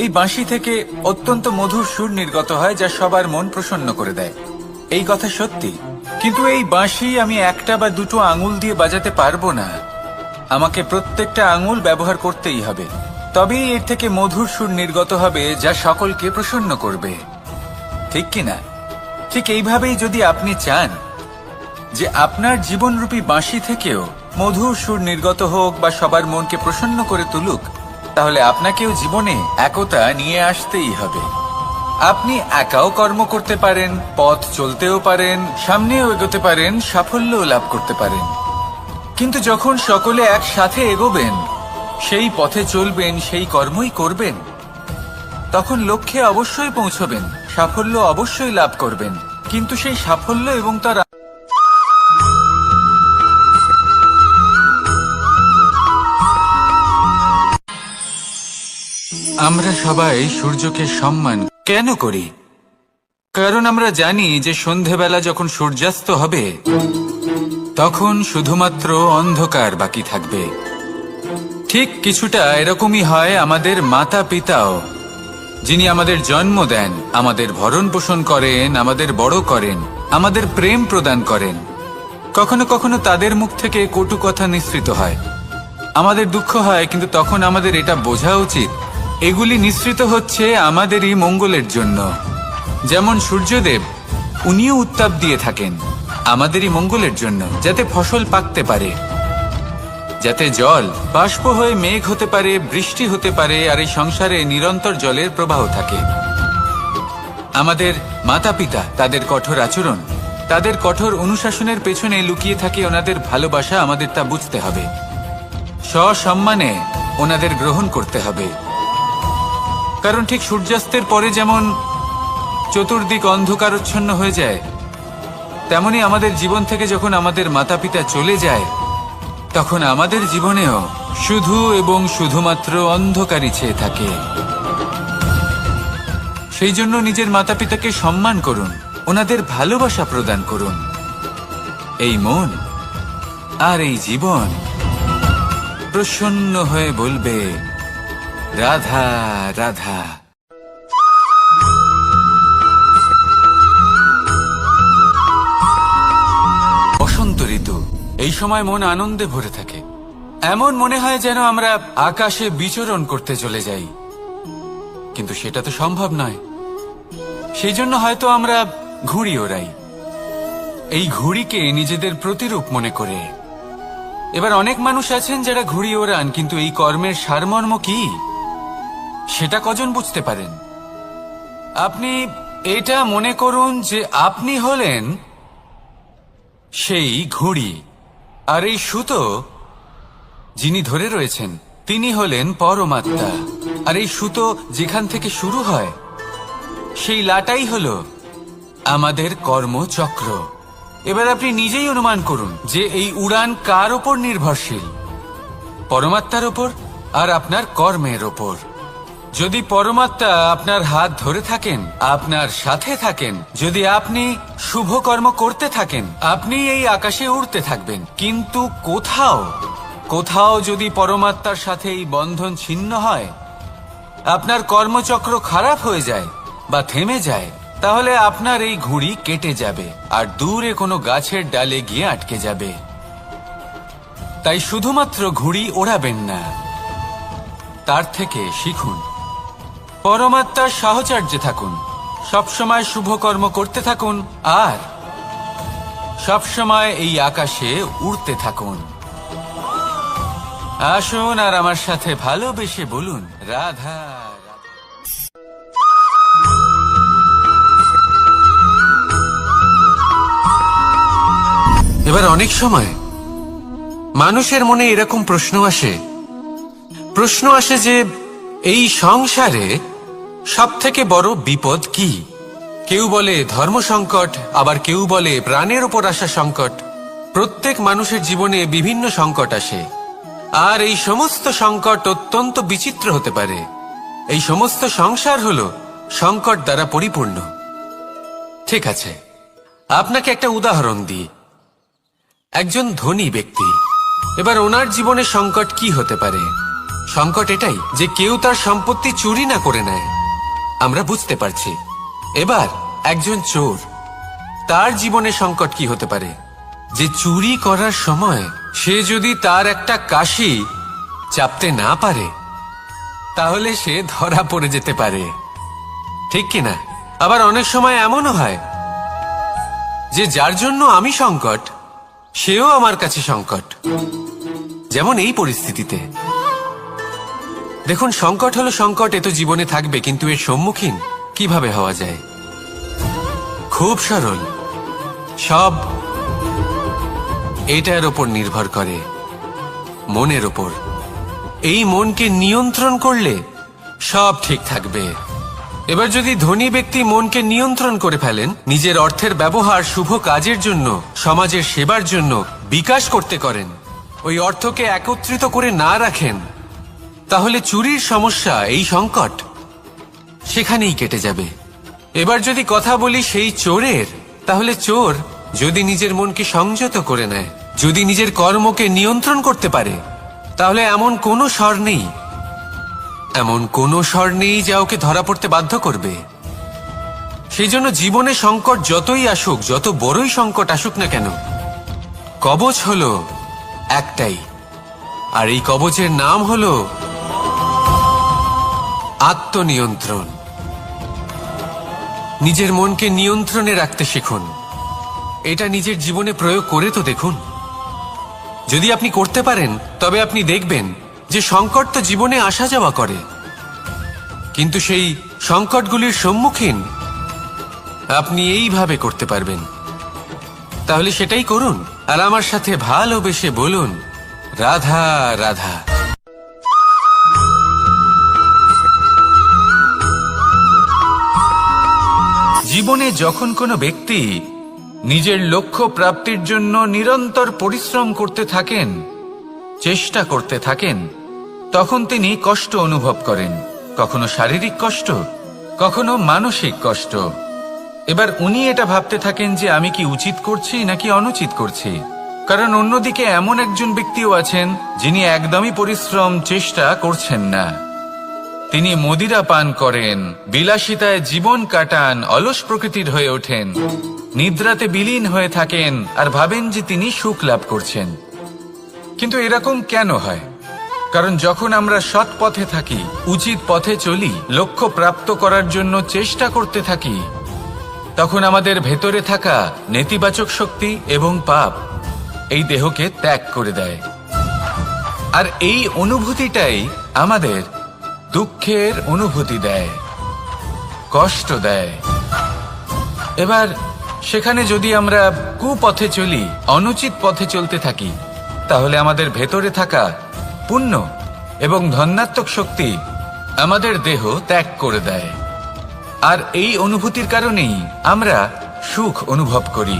এই বাঁশি থেকে অত্যন্ত মধুর সুর নির্গত হয় যা সবার মন প্রসন্ন করে দেয়। এই কথা সত্যি, কিন্তু এই বাঁশি আমি একটা বা দুটো আঙুল দিয়ে বাজাতে পারবো না। আমাকে প্রত্যেকটা আঙুল ব্যবহার করতেই হবে, তবেই এর থেকে মধুর সুর নির্গত হবে যা সকলকে প্রসন্ন করবে, ঠিক কিনা? ঠিক এইভাবেই যদি আপনি চান যে আপনার জীবনরূপী বাঁশি থেকেও মধুর সুর নির্গত হোক বা সবার মনকে প্রসন্ন করে তুলুক, তাহলে আপনাকেও জীবনে একতা নিয়ে আসতেই হবে। আপনি একাও কর্ম করতে পারেন, পথ চলতেও পারেন, সামনেও এগোতে পারেন, সাফল্যও লাভ করতে পারেন। কিন্তু যখন সকলে একসাথে এগোবেন, সেই পথে চলবেন, সেই কর্মই করবেন, তখন লক্ষ্যে অবশ্যই পৌঁছবেন, সাফল্য অবশ্যই লাভ করবেন। কিন্তু সেই সাফল্য এবং তার আমরা সবাই সূর্যকে সম্মান কেন করি? কারণ আমরা জানি যে সন্ধেবেলা যখন সূর্যাস্ত হবে তখন শুধুমাত্র অন্ধকার বাকি থাকবে। ঠিক কিছুটা এরকমই হয় আমাদের মাতা পিতাও, যিনি আমাদের জন্ম দেন, আমাদের ভরণ পোষণ করেন, আমাদের বড় করেন, আমাদের প্রেম প্রদান করেন। কখনো কখনো তাদের মুখ থেকে কটু কথা নিঃসৃত হয়, আমাদের দুঃখ হয়, কিন্তু তখন আমাদের এটা বোঝা উচিত এগুলি নিঃসৃত হচ্ছে আমাদেরই মঙ্গলের জন্য। যেমন সূর্যদেব, উনিও উত্তাপ দিয়ে থাকেন আমাদেরই মঙ্গলের জন্য, যাতে ফসল পাকতে পারে, যাতে জল বাষ্প হয়ে মেঘ হতে পারে, বৃষ্টি হতে পারে, আর এই সংসারে নিরন্তর জলের প্রবাহ থাকে। আমাদের মাতা পিতা, তাদের কঠোর আচরণ, তাদের কঠোর অনুশাসনের পেছনে লুকিয়ে থাকে ওনাদের ভালোবাসা। আমাদের তা বুঝতে হবে, সসম্মানে ওনাদের গ্রহণ করতে হবে। কারণ ঠিক সূর্যাস্তের পরে যেমন চতুর্দিক অন্ধকারচ্ছন্ন হয়ে যায়, তেমনি আমাদের জীবন থেকে যখন আমাদের মাতা পিতা চলে যায় তখন আমাদের জীবনেও শুধু এবং শুধুমাত্র অন্ধকারই ছেয়ে থাকে। সেই জন্য নিজের মাতা পিতাকে সম্মান করুন, ওনাদের ভালোবাসা প্রদান করুন। এই মন আর এই জীবন প্রসন্ন হয়ে বলবে, রাধা রাধা। বসন্ত ঋতু, এই সময় মন আনন্দে ভরে থাকে। এমন মনে হয় যেন আমরা আকাশে বিচরণ করতে চলে যাই, কিন্তু সেটা তো সম্ভব নয়। সেই জন্য হয়তো আমরা ঘুড়ি ওড়াই, এই ঘুড়িকে নিজেদের প্রতিরূপ মনে করে। এবার অনেক মানুষ আছেন যারা ঘুড়ি ওড়ান, কিন্তু এই কর্মের সারমর্ম কি? সেটা কজন বুঝতে পারেন? আপনি এটা মনে করুন যে আপনি হলেন সেই ঘুড়ি, আর এই সুতো যিনি ধরে রয়েছেন তিনি হলেন পরমাত্মা। আর এই সুতো যেখান থেকে শুরু হয় সেই লাটাই হলো আমাদের কর্মচক্র। এবার আপনি নিজেই অনুমান করুন যে এই উড়ান কার ওপর নির্ভরশীল? পরমাত্মার ওপর আর আপনার কর্মের ওপর। যদি পরমাত্মা আপনার হাত ধরে থাকেন, আপনার সাথে থাকেন, যদি আপনি শুভ কর্ম করতে থাকেন, আপনি এই আকাশে উড়তে থাকবেন। কিন্তু কোথাও কোথাও যদি পরমাত্মার সাথে এই বন্ধন ছিন্ন হয়, আপনার কর্মচক্র খারাপ হয়ে যায় বা থেমে যায়, তাহলে আপনার এই ঘুড়ি কেটে যাবে আর দূরে কোনো গাছের ডালে গিয়ে আটকে যাবে। তাই শুধুমাত্র ঘুড়ি ওড়াবেন না, তার থেকে শিখুন। পরমাত্মার সাহচর্যে থাকুন, সবসময় শুভ কর্ম করতে থাকুন আর সবসময় এই আকাশে উড়তে থাকুন। আসুন আর আমার সাথে ভালোবেসে বলুন, রাধা। এবার অনেক সময় মানুষের মনে এরকম প্রশ্ন আসে যে এই সংসারে সবথেকে বড় বিপদ কি? কেউ বলে ধর্ম সংকট, আবার কেউ বলে প্রাণের উপর আসা সংকট। প্রত্যেক মানুষের জীবনে বিভিন্ন সংকট আসে, আর এই সমস্ত সংকট অত্যন্ত বিচিত্র হতে পারে। এই সমস্ত সংসার হলো সংকট দ্বারা পরিপূর্ণ। ঠিক আছে, আপনাকে একটা উদাহরণ দিই। একজন ধনী ব্যক্তি, এবার ওনার জীবনে সংকট কি হতে পারে? সংকট এটাই যে কেউ তার সম্পত্তি চুরি না করে নেয়, আমরা বুঝতে পারছি। এবার একজন চোর, তার জীবনে সংকট কি হতে পারে? যে চুরি করার সময় সে যদি তার একটা কাশি চাপতে না পারে, তাহলে সে ধরা পড়ে যেতে পারে, ঠিক কিনা? আবার অনেক সময় এমনও হয় যে যার জন্য আমি সংকট, সেও আমার কাছে সংকট। যেমন এই পরিস্থিতিতে দেখুন, সংকট হলো সংকট, এ তো জীবনে থাকবে, কিন্তু এর সম্মুখীন কিভাবে হওয়া যায়? খুব সরল। সব এটার ওপর নির্ভর করে, মনের ওপর। এই মনকে নিয়ন্ত্রণ করলে সব ঠিক থাকবে। এবার যদি ধনী ব্যক্তি মনকে নিয়ন্ত্রণ করে ফেলেন, নিজের অর্থের ব্যবহার শুভ কাজের জন্য, সমাজের সেবার জন্য বিকাশ করতে করেন, ওই অর্থকে একত্রিত করে না রাখেন, তাহলে চুরির সমস্যা, এই সংকট সেখানেই কেটে যাবে। এবার যদি কথা বলি সেই চোরের, তাহলে চোর যদি নিজের মনকে সংযত করে নেয়, যদি নিজের কর্মকে নিয়ন্ত্রণ করতে পারে, তাহলে এমন কোনো স্বর নেই যা ওকে ধরা পড়তে বাধ্য করবে। সেই জন্য জীবনে সংকট যতই আসুক, যত বড়ই সংকট আসুক না কেন, কবচ হলো একটাই, আর এই কবচের নাম হলো আত্মনিয়ন্ত্রণ। নিজের মনকে নিয়ন্ত্রণে রাখতে শিখুন। এটা নিজের জীবনে প্রয়োগ করে তো দেখুন। যদি আপনি করতে পারেন, তবে আপনি দেখবেন যে সংকট তো জীবনে আসা যাওয়া করে, কিন্তু সেই সংকটগুলির সম্মুখীন আপনি এইভাবে করতে পারবেন। তাহলে সেটাই করুন, আর আমার সাথে ভালোবেসে বলুন, রাধা রাধা। জীবনে যখন কোনো ব্যক্তি নিজের লক্ষ্য প্রাপ্তির জন্য নিরন্তর পরিশ্রম করতে থাকেন, চেষ্টা করতে থাকেন, তখন তিনি কষ্ট অনুভব করেন। কখনো শারীরিক কষ্ট, কখনো মানসিক কষ্ট। এবার উনি এটা ভাবতে থাকেন যে আমি কি উচিত করছি নাকি অনুচিত করছি। কারণ অন্যদিকে এমন একজন ব্যক্তিও আছেন যিনি একদমই পরিশ্রম, চেষ্টা করছেন না। তিনি মদিরা পান করেন, বিলাসিতায় জীবন কাটান, অলস প্রকৃতির হয়ে ওঠেন, নিদ্রাতে বিলীন হয়ে থাকেন আর ভাবেন যে তিনি সুখ লাভ করছেন। কিন্তু এরকম কেন হয়? কারণ যখন আমরা সৎ পথে থাকি, উচিত পথে চলি, লক্ষ্য প্রাপ্ত করার জন্য চেষ্টা করতে থাকি, তখন আমাদের ভেতরে থাকা নেতিবাচক শক্তি এবং পাপ এই দেহকে ত্যাগ করে দেয়। আর এই অনুভূতিটাই আমাদের দুঃখের অনুভূতি দেয়, কষ্ট দেয়। এবার সেখানে যদি আমরা কুপথে চলি, অনুচিত পথে চলতে থাকি, তাহলে আমাদের ভেতরে থাকা পুণ্য এবং ধনাত্মক শক্তি আমাদের দেহ ত্যাগ করে দেয়। আর এই অনুভূতির কারণেই আমরা সুখ অনুভব করি।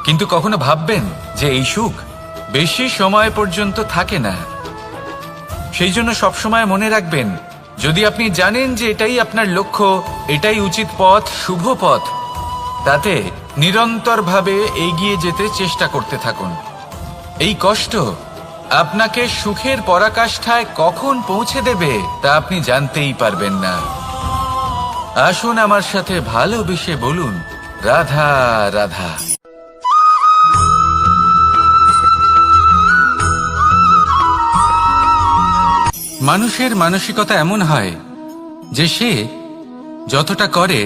কিন্তু কখনো ভাববেন যে এই সুখ বেশি সময় পর্যন্ত থাকে না। সেই জন্য সবসময় মনে রাখবেন, যদি আপনি জানেন যে এটাই আপনার লক্ষ্য, এটাই উচিত পথ, শুভ পথ, তাতে নিরন্তরভাবে এগিয়ে যেতে চেষ্টা করতে থাকুন। এই কষ্ট আপনাকে সুখের পরাকাষ্ঠায় কখন পৌঁছে দেবে তা আপনি জানতেই পারবেন না। আসুন আমার সাথে ভালোবেসে বলুন, রাধা রাধা। মানুষের মানসিকতা এমন হয় যে সে যতটা করে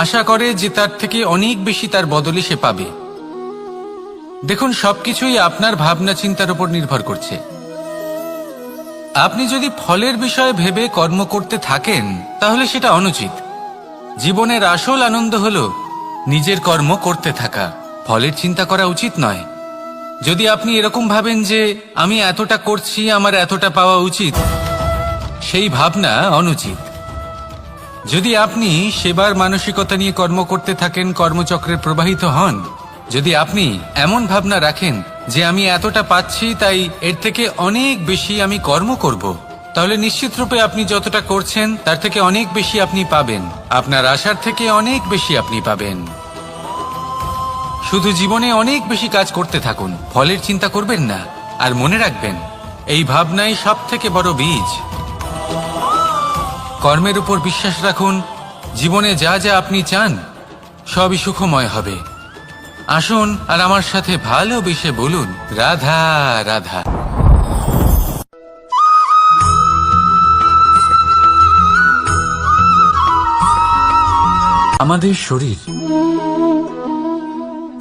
আশা করে যে তার থেকে অনেক বেশি তার বদলে সে পাবে। দেখুন, সবকিছুই আপনার ভাবনা চিন্তার উপর নির্ভর করছে। আপনি যদি ফলের বিষয়ে ভেবে কর্ম করতে থাকেন তাহলে সেটা অনুচিত। জীবনের আসল আনন্দ হলো নিজের কর্ম করতে থাকা, ফলের চিন্তা করা উচিত নয়। যদি আপনি এরকম ভাবেন যে আমি এতটা করছি, আমার এতটা পাওয়া উচিত, সেই ভাবনা অনুচিত। যদি আপনি সেবার মানসিকতা নিয়ে কর্ম করতে থাকেন, কর্মচক্রে প্রবাহিত হন, যদি আপনি এমন ভাবনা রাখেন যে আমি এতটা পাচ্ছি তাই এর থেকে অনেক বেশি আমি কর্ম করব, তাহলে নিশ্চিতরূপে আপনি যতটা করছেন তার থেকে অনেক বেশি আপনি পাবেন। আপনার আশার থেকে অনেক বেশি আপনি পাবেন। শুধু জীবনে অনেক বেশি কাজ করতে থাকুন, ফলের চিন্তা করবেন না। আর মনে রাখবেন, এই ভাবনাই সব থেকে বড় বীজ। কর্মের উপর বিশ্বাস রাখুন। জীবনে যা যা আপনি চান সবই সুখময় হবে। আসুন আর আমার সাথে ভালোবেসে বলুন, রাধা রাধা। আমাদের শরীর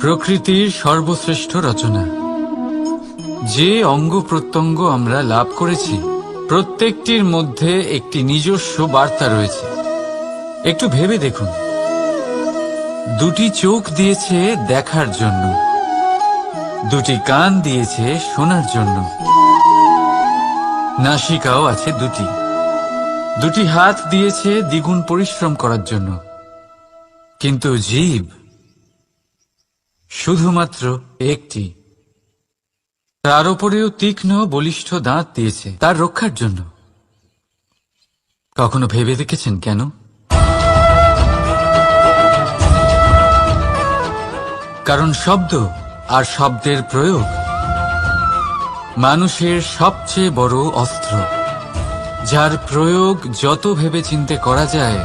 প্রকৃতির সর্বশ্রেষ্ঠ রচনা। যে অঙ্গ প্রত্যঙ্গ আমরা লাভ করেছি প্রত্যেকটির মধ্যে একটি নিজস্ব বার্তা রয়েছে। একটু ভেবে দেখুন, দুটি চোখ দিয়েছে দেখার জন্য, দুটি কান দিয়েছে শোনার জন্য, নাসিকাও আছে দুটি, দুটি হাত দিয়েছে দ্বিগুণ পরিশ্রম করার জন্য। কিন্তু জীব শুধুমাত্র একটি। তার উপরেও তীক্ষ্ণ বলিষ্ঠ দাঁত দিয়েছে তার রক্ষার জন্য। কখনো ভেবে দেখেছেন কেন? কারণ শব্দ আর শব্দের প্রয়োগ মানুষের সবচেয়ে বড় অস্ত্র, যার প্রয়োগ যত ভেবে চিন্তে করা যায়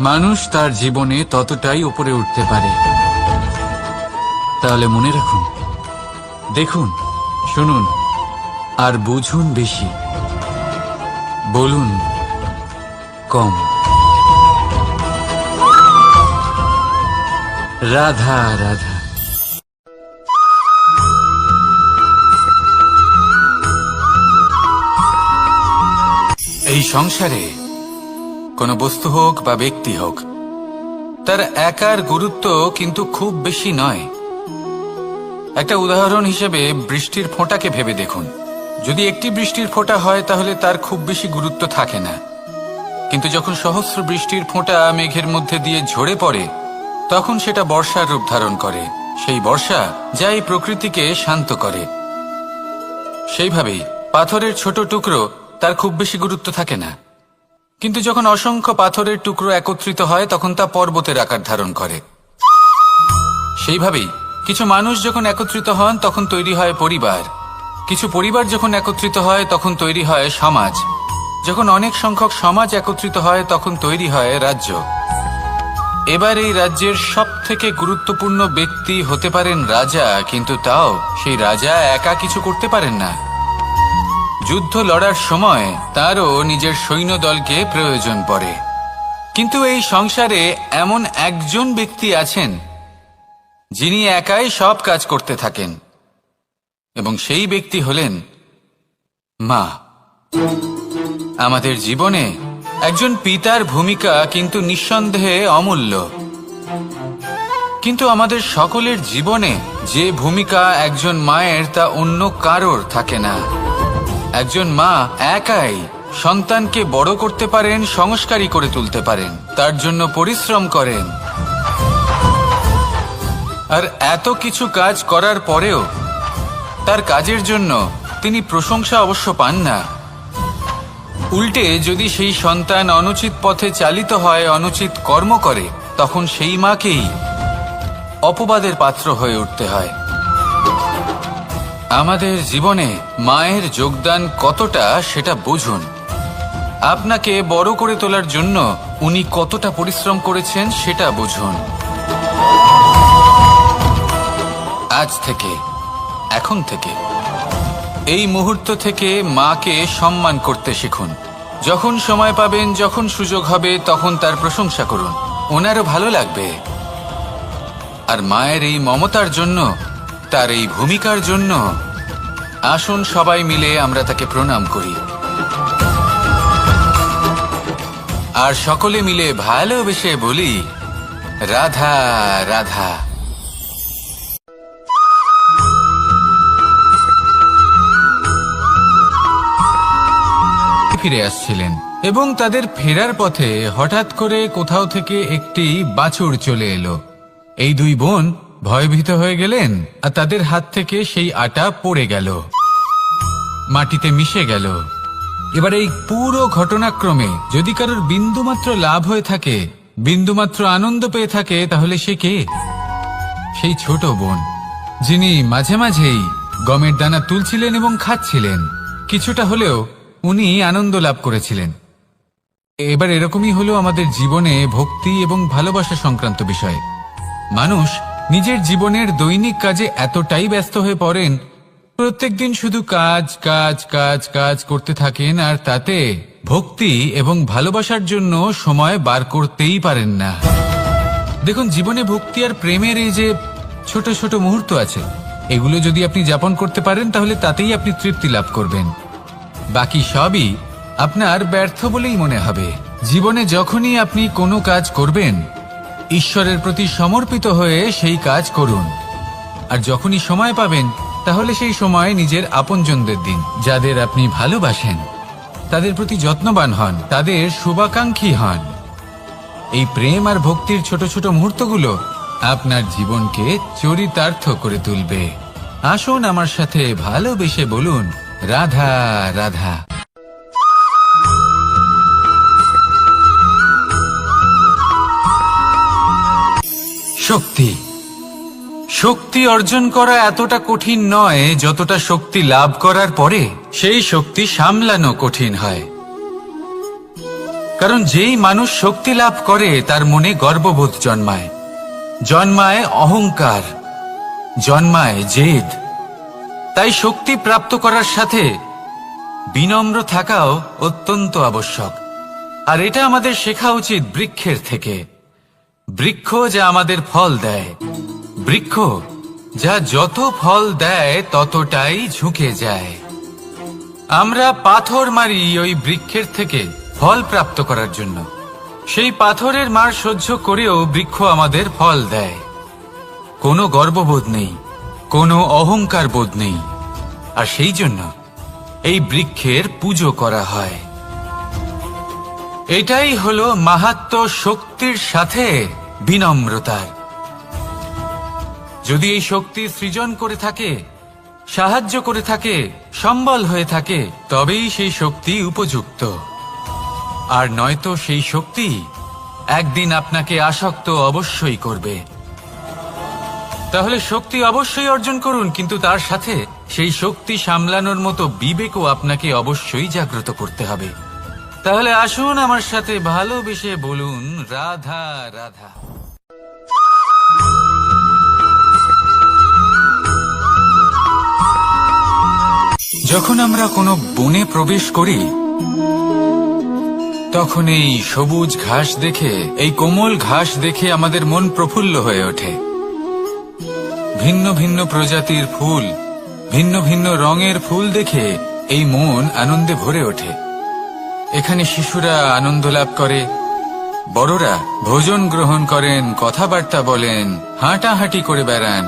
মানুষ তার জীবনে ততটাই উপরে উঠতে পারে। তাহলে মনে রাখুন, দেখুন, শুনুন আর বুঝুন বেশি, বলুন কম। রাধা রাধা। এই সংসারে কোনো বস্তু হোক বা ব্যক্তি হোক, তার একার গুরুত্ব কিন্তু খুব বেশি নয়। একটা উদাহরণ হিসেবে বৃষ্টির ফোঁটাকে ভেবে দেখুন। যদি একটি বৃষ্টির ফোঁটা হয় তাহলে তার খুব বেশি গুরুত্ব থাকে না, কিন্তু যখন সহস্র বৃষ্টির ফোঁটা মেঘের মধ্যে দিয়ে ঝরে পড়ে তখন সেটা বর্ষার রূপ ধারণ করে। সেই বর্ষা যা এই প্রকৃতিকে শান্ত করে। সেইভাবেই পাথরের ছোট টুকরো, তার খুব বেশি গুরুত্ব থাকে না, কিন্তু যখন অসংখ্য পাথরের টুকরো একত্রিত হয় তখন তা পর্বতের আকার ধারণ করে। সেইভাবেই কিছু মানুষ যখন একত্রিত হন তখন তৈরি হয় পরিবার, কিছু পরিবার যখন একত্রিত হয় তখন তৈরি হয় সমাজ, যখন অনেক সংখ্যক সমাজ একত্রিত হয় তখন তৈরি হয় রাজ্য। এবার এই রাজ্যের সব থেকে গুরুত্বপূর্ণ ব্যক্তি হতে পারেন রাজা, কিন্তু তাও সেই রাজা একা কিছু করতে পারেন না। যুদ্ধ লড়ার সময় তারও নিজের সৈন্যদলকে প্রয়োজন পড়ে। কিন্তু এই সংসারে এমন একজন ব্যক্তি আছেন যিনি একাই সব কাজ করতে থাকেন, এবং সেই ব্যক্তি হলেন মা। আমাদের জীবনে একজন পিতার ভূমিকা কিন্তু নিঃসন্দেহে অমূল্য, কিন্তু আমাদের সকলের জীবনে যে ভূমিকা একজন মায়ের তা অন্য কারোর থাকে না। একজন মা একাই সন্তানকে বড় করতে পারেন, সংস্কারী করে তুলতে পারেন, তার জন্য পরিশ্রম করেন। আর এত কিছু কাজ করার পরেও তার কাজের জন্য তিনি প্রশংসা অবশ্য পান না। উল্টে যদি সেই সন্তান অনুচিত পথে চালিত হয়, অনুচিত কর্ম করে, তখন সেই মাকেই অপবাদের পাত্র হয়ে উঠতে হয়। আমাদের জীবনে মায়ের যোগদান কতটা সেটা বুঝুন। আপনাকে বড় করে তোলার জন্য উনি কতটা পরিশ্রম করেছেন সেটা বুঝুন। আজ থেকে, এখন থেকে, এই মুহূর্ত থেকে মাকে সম্মান করতে শিখুন। যখন সময় পাবেন, যখন সুযোগ হবে, তখন তার প্রশংসা করুন, ওনারও ভালো লাগবে। আর মায়ের এই মমতার জন্য, তার এই ভূমিকার জন্য আসুন সবাই মিলে আমরা তাকে প্রণাম করি, আর সকলে মিলে ভালোবেসে বলি, রাধা রাধা। ফিরে আসছিলেন এবং তাদের ফেরার পথে হঠাৎ করে কোথাও থেকে একটি বাছুর চলে এলো। এই দুই বোন ভয়ভীত হয়ে গেলেন, আর তাদের হাত থেকে সেই আটা পড়ে গেল, মাটিতে মিশে গেল। এবার এই পুরো ঘটনাক্রমে যদি কারোর বিন্দুমাত্র লাভ হয়ে থাকে, বিন্দুমাত্র আনন্দ পেয়ে থাকে, তাহলে সে কে? সেই ছোট বোন, যিনি মাঝে মাঝেই গমের দানা তুলছিলেন এবং খাচ্ছিলেন। কিছুটা হলেও উনি আনন্দ লাভ করেছিলেন। এবার এরকমই হলো আমাদের জীবনে ভক্তি এবং ভালোবাসা সংক্রান্ত বিষয়। মানুষ নিজের জীবনের দৈনিক কাজে এতটাই ব্যস্ত হয়ে পড়েন, প্রত্যেকদিন শুধু কাজ কাজ কাজ কাজ করতে থাকেন, আর তাতে ভক্তি এবং ভালোবাসার জন্য সময় বার করতেই পারেন না। দেখুন, জীবনে ভক্তি আর প্রেমের এই যে ছোট ছোট মুহূর্ত আছে, এগুলো যদি আপনি যাপন করতে পারেন, তাহলে তাতেই আপনি তৃপ্তি লাভ করবেন। বাকি সবই আপনার ব্যর্থ বলেই মনে হবে। জীবনে যখনই আপনি কোনো কাজ করবেন, ঈশ্বরের প্রতি সমর্পিত হয়ে সেই কাজ করুন। আর যখনই সময় পাবেন, তাহলে সেই সময় নিজের আপনজনদের দিন, যাদের আপনি ভালোবাসেন, তাদের প্রতি যত্নবান হন, তাদের শুভাকাঙ্ক্ষী হন। এই প্রেম আর ভক্তির ছোট ছোট মুহূর্তগুলো আপনার জীবনকে চরিতার্থ করে তুলবে। আসুন আমার সাথে ভালোবেসে বলুন, রাধা রাধা। শক্তি, শক্তি অর্জন করা এতটা কঠিন নয় যতটা শক্তি লাভ করার পরে সেই শক্তি সামলানো কঠিন হয়। কারণ যেই মানুষ শক্তি লাভ করে, তার মনে গর্ববোধ জন্মায়, জন্মায় অহংকার, জন্মায় জেদ। তাই শক্তি প্রাপ্ত করার সাথে বিনম্র থাকাও অত্যন্ত আবশ্যক। আর এটা আমাদের শেখা উচিত বৃক্ষের থেকে। বৃক্ষ যা আমাদের ফল দেয়, বৃক্ষ যা যত ফল দেয় ততটাই ঝুঁকে যায়। আমরা পাথর মারি ওই বৃক্ষের থেকে ফল প্রাপ্ত করার জন্য। সেই পাথরের মার সহ্য করেও বৃক্ষ আমাদের ফল দেয়। কোনো গর্ববোধ নেই, কোনো অহংকার বোধ নেই, আর সেই জন্য এই বৃক্ষের পুজো করা হয়। এটাই হলো মাহাত্ম্য শক্তির সাথে বিনম্রতার। যদি এই শক্তি সৃজন করে থাকে, সাহায্য করে থাকে, সম্বল হয়ে থাকে, তবেই সেই শক্তি উপযুক্ত। আর নয়তো সেই শক্তি একদিন আপনাকে আসক্ত অবশ্যই করবে। তাহলে শক্তি অবশ্যই অর্জন করুন, কিন্তু তার সাথে সেই শক্তি সামলানোর মতো বিবেকও আপনাকে অবশ্যই জাগ্রত করতে হবে। তাহলে আসুন আমার সাথে ভালোবেসে বলুন, রাধা রাধা। যখন আমরা কোনো বনে প্রবেশ করি, তখন এই সবুজ ঘাস দেখে, এই কোমল ঘাস দেখে আমাদের মন প্রফুল্ল হয়ে ওঠে। ভিন্ন ভিন্ন প্রজাতির ফুল, ভিন্ন ভিন্ন রঙের ফুল দেখে এই মন আনন্দে ভরে ওঠে। এখানে শিশুরা আনন্দ লাভ করে, বড়রা ভোজন গ্রহণ করেন, কথাবার্তা বলেন, হাঁটাহাঁটি করে বেড়ান।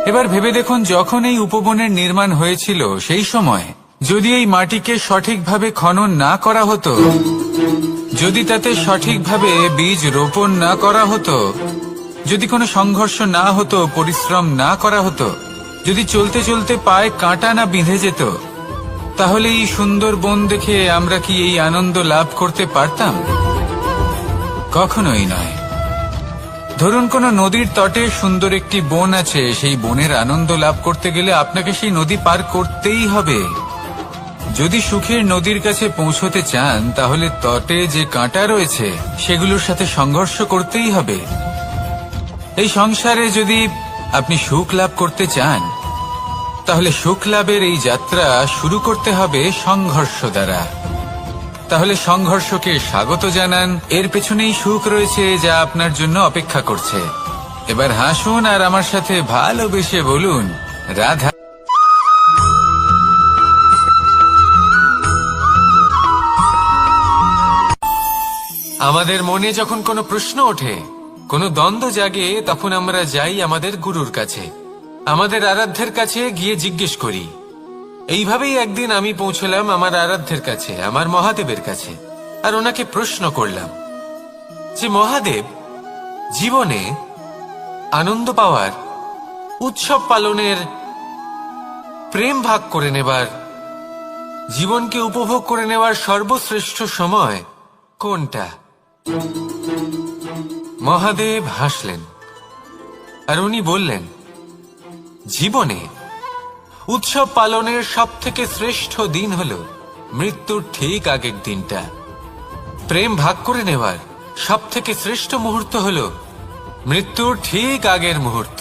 এবার ভেবে দেখুন, যখন এই উপবনের নির্মাণ হয়েছিল সেই সময় যদি এই মাটিকে সঠিকভাবে খনন না করা হতো, যদি তাতে সঠিকভাবে বীজ রোপণ না করা হতো, যদি কোনো সংঘর্ষ না হতো, পরিশ্রম না করা হতো, যদি চলতে চলতে পায়ে কাঁটা না বিঁধে যেত, তাহলে এই সুন্দর বন দেখে আমরা কি এই আনন্দ লাভ করতে পারতাম? কখনোই নয়। ধরুন কোনো নদীর তটে সুন্দর একটি বন আছে, সেই বনের আনন্দ লাভ করতে গেলে আপনাকে সেই নদী পার করতেই হবে। যদি সুখের নদীর কাছে পৌঁছতে চান, তাহলে তটে যে কাঁটা রয়েছে সেগুলোর সাথে সংঘর্ষ করতেই হবে। এই সংসারে যদি আপনি সুখ লাভ করতে চান, তাহলে সুখ লাভের এই যাত্রা শুরু করতে হবে সংঘর্ষ দ্বারা। তাহলে সংঘর্ষকে স্বাগত জানান, এর পেছনেই সুখ রয়েছে যা আপনার জন্য অপেক্ষা করছে। এবার হাসুন আর আমার সাথে ভালোবেসে বলুন, রাধা। আমাদের মনে যখন কোনো প্রশ্ন ওঠে, কোনো দ্বন্দ্ব জাগে, তখন আমরা যাই আমাদের গুরুর কাছে, আমাদের আরাধ্যের কাছে গিয়ে জিজ্ঞেস করি। এইভাবেই একদিন আমি পৌঁছলাম আমার আরাধ্যের কাছে, আমার মহাদেবের কাছে, আর ওনাকে প্রশ্ন করলাম যে মহাদেব, জীবনে আনন্দ পাওয়ার, উৎসব পালনের, প্রেম ভাগ করে নেবার, জীবনকে উপভোগ করে নেওয়ার সর্বশ্রেষ্ঠ সময় কোনটা? মহাদেব হাসলেন আর উনি বললেন, জীবনে উৎসব পালনের সবথেকে শ্রেষ্ঠ দিন হল মৃত্যুর ঠিক আগের দিনটা। প্রেম ভাগ করে নেওয়ার সবথেকে শ্রেষ্ঠ মুহূর্ত হল মৃত্যুর ঠিক আগের মুহূর্ত।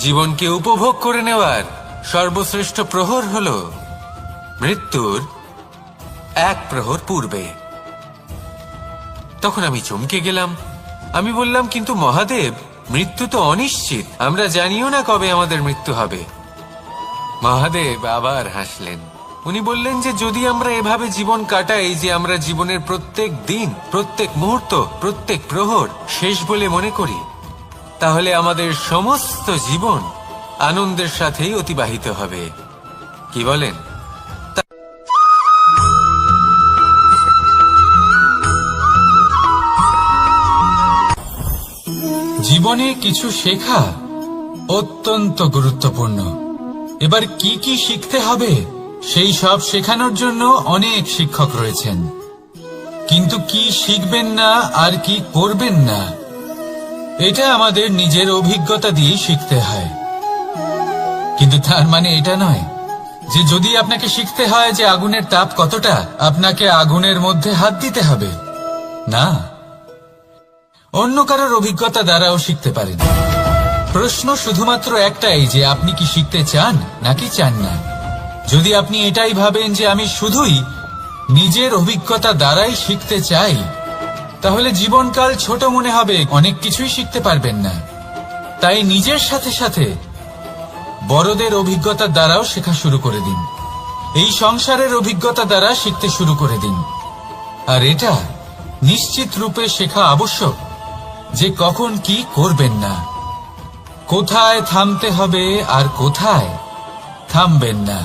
জীবনকে উপভোগ করে নেওয়ার সর্বশ্রেষ্ঠ প্রহর হল মৃত্যুর এক প্রহর পূর্বে। তখন আমি চমকে গেলাম। আমি বললাম, কিন্তু মহাদেব, মৃত্যু তো অনিশ্চিত, আমরা জানিও না কবে আমাদের মৃত্যু হবে। মহাদেব আবার হাসলেন। উনি বললেন যে যদি আমরা এভাবে জীবন কাটাই যে আমরা জীবনের প্রত্যেক দিন, প্রত্যেক মুহূর্ত, প্রত্যেক প্রহর শেষ বলে মনে করি, তাহলে আমাদের সমস্ত জীবন আনন্দের সাথেই অতিবাহিত হবে। কি বলেন? জীবনে কিছু শেখা অত্যন্ত গুরুত্বপূর্ণ। এবার কি কি শিখতে হবে সেই সব শেখানোর জন্য অনেক শিক্ষক রয়েছেন, কিন্তু কি শিখবেন না আর কি করবেন না, এটা আমাদের নিজের অভিজ্ঞতা দিয়ে শিখতে হয়। কিন্তু তার মানে এটা নয় যে যদি আপনাকে শিখতে হয় যে আগুনের তাপ কতটা, আপনাকে আগুনের মধ্যে হাত দিতে হবে। না, অন্য কারোর অভিজ্ঞতা দ্বারাও শিখতে পারেন। প্রশ্ন শুধুমাত্র একটাই যে আপনি কি শিখতে চান নাকি চান না। যদি আপনি এটাই ভাবেন যে আমি শুধুই নিজের অভিজ্ঞতা দ্বারাই শিখতে চাই, তাহলে জীবনকাল ছোট মনে হবে, অনেক কিছুই শিখতে পারবেন না। তাই নিজের সাথে সাথে বড়দের অভিজ্ঞতা দ্বারাও শেখা শুরু করে দিন। এই সংসারের অভিজ্ঞতা দ্বারা শিখতে শুরু করে দিন। আর এটা নিশ্চিত রূপে শেখা আবশ্যক যে কখন কি করবেন না, কোথায় থামতে হবে আর কোথায় থামবেন না।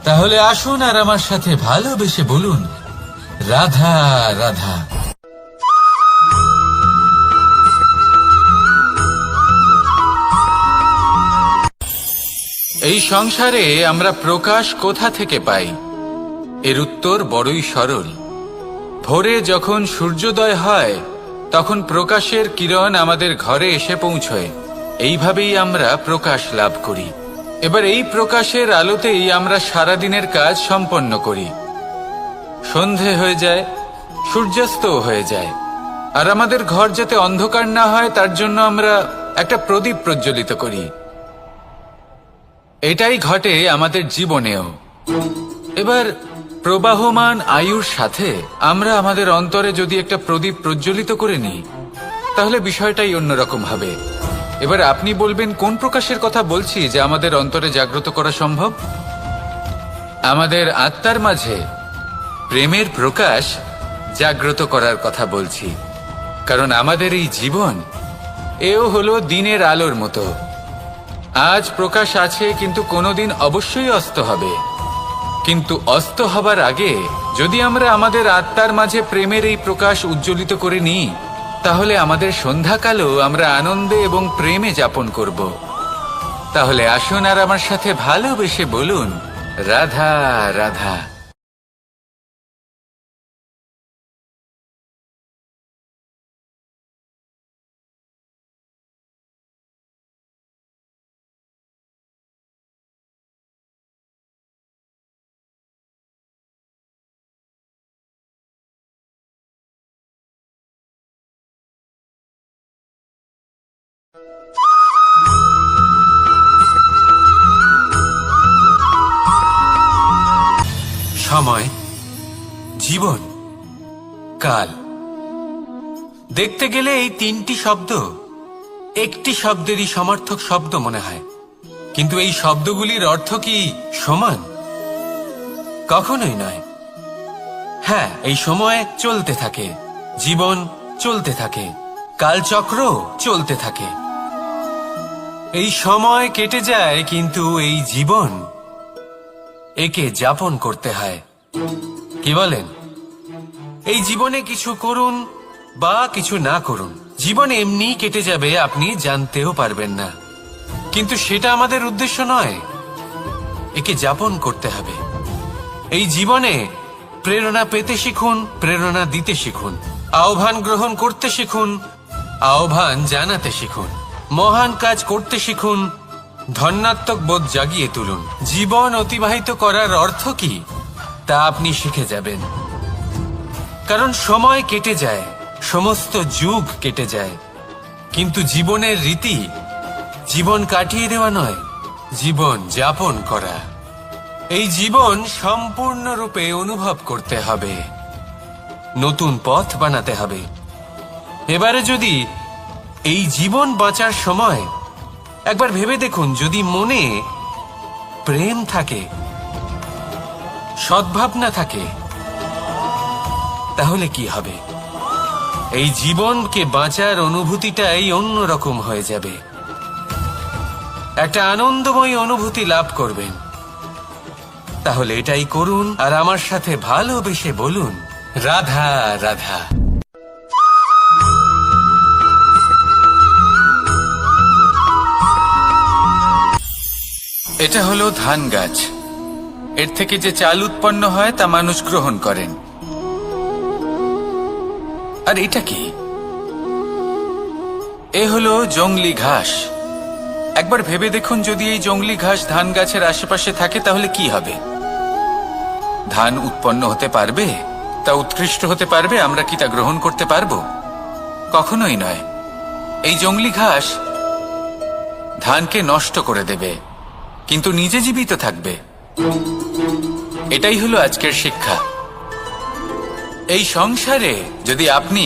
তাহলে আসুন আর আমার সাথে ভালোবেসে বলুন, রাধা রাধা। এই সংসারে আমরা প্রকাশ কোথা থেকে পাই? এর উত্তর বড়ই সরল। ভোরে যখন সূর্যোদয় হয় তখন প্রকাশের কিরণ আমাদের ঘরে এসে পৌঁছয়। এইভাবেই আমরা প্রকাশ লাভ করি। এবার এই প্রকাশের আলোতেই আমরা সারাদিনের কাজ সম্পন্ন করি। সন্ধে হয়ে যায়, সূর্যাস্তও হয়ে যায়, আর আমাদের ঘর যাতে অন্ধকার না হয় তার জন্য আমরা একটা প্রদীপ প্রজ্বলিত করি। এটাই ঘটে আমাদের জীবনেও। এবার প্রবাহমান আয়ুর সাথে আমরা আমাদের অন্তরে যদি একটা প্রদীপ প্রজ্বলিত করে নিই, তাহলে বিষয়টাই অন্যরকম হবে। এবার আপনি বলবেন, কোন প্রকাশের কথা বলছি যা আমাদের অন্তরে জাগ্রত করা সম্ভব? আমাদের আত্মার মাঝে প্রেমের প্রকাশ জাগ্রত করার কথা বলছি। কারণ আমাদের এই জীবন এও হলো দিনের আলোর মতো। আজ প্রকাশ আছে, কিন্তু কোনোদিন অবশ্যই অস্ত হবে। কিন্তু অস্ত হবার আগে যদি আমরা আমাদের আত্মার মাঝে প্রেমের এই প্রকাশ উজ্জ্বলিত করে নিই, তাহলে আমাদের সন্ধ্যাকালও আমরা আনন্দে এবং প্রেমে যাপন করব। তাহলে আসুন আর আমার সাথে ভালোবেসে বলুন, রাধা রাধা। সময়, জীবন, কাল। দেখতে গেলে এই তিনটি শব্দ একটি শব্দেরই সমার্থক শব্দ মনে হয়, কিন্তু এই শব্দগুলির অর্থ কি সমান? কখনোই নয়। হ্যাঁ, এই সময় চলতে থাকে, জীবন চলতে থাকে, কালচক্র চলতে থাকে। এই সময় কেটে যায়, কিন্তু এই জীবন একে যাপন করতে হয়। কি বলেন? এই জীবনে কিছু করুন বা কিছু না করুন, জীবন এমনি কেটে যাবে, আপনি জানতেও পারবেন না। কিন্তু সেটা আমাদের উদ্দেশ্য নয়, একে যাপন করতে হবে। এই জীবনে প্রেরণা পেতে শিখুন, প্রেরণা দিতে শিখুন, আহ্বান গ্রহণ করতে শিখুন, আহ্বান জানাতে শিখুন, মহান কাজ করতে শিখুন, ধন্যাত্মক বোধ জাগিয়ে তুলুন। জীবন অতিবাহিত করার অর্থ কি তা আপনি শিখে যাবেন। কারণ সময় কেটে যায়, সমস্ত যুগ কেটে যায়, কিন্তু জীবনের রীতি জীবন কাটিয়ে দেওয়া নয়, জীবন যাপন করা। এই জীবন সম্পূর্ণরূপে অনুভব করতে হবে, নতুন পথ বানাতে হবে। এবারে যদি এই জীবন বাঁচার সময় একবার ভেবে দেখুন, যদি মনে প্রেম থাকে, সদ্ভাবনা থাকে, তাহলে কি হবে? এই জীবনকে বাঁচার অনুভূতিটাই অন্যরকম হয়ে যাবে, একটা আনন্দময় অনুভূতি লাভ করবেন। তাহলে এটাই করুন আর আমার সাথে ভালোবেসে বলুন, রাধা রাধা। এটা হলো ধান গাছ। এর থেকে যে চাল উৎপন্ন হয় তা মানুষ গ্রহণ করেন। আর এটা কি? এ হলো জংলি ঘাস। একবার ভেবে দেখুন, যদি এই জংলি ঘাস ধান গাছের আশেপাশে থাকে তাহলে কি হবে? ধান উৎপন্ন হতে পারবে? তা উৎকৃষ্ট হতে পারবে? আমরা কি তা গ্রহণ করতে পারবো? কখনোই নয়। এই জংলি ঘাস ধানকে নষ্ট করে দেবে, কিন্তু নিজে জীবিত থাকবে। এটাই হলো আজকের শিক্ষা। এই সংসারে যদি আপনি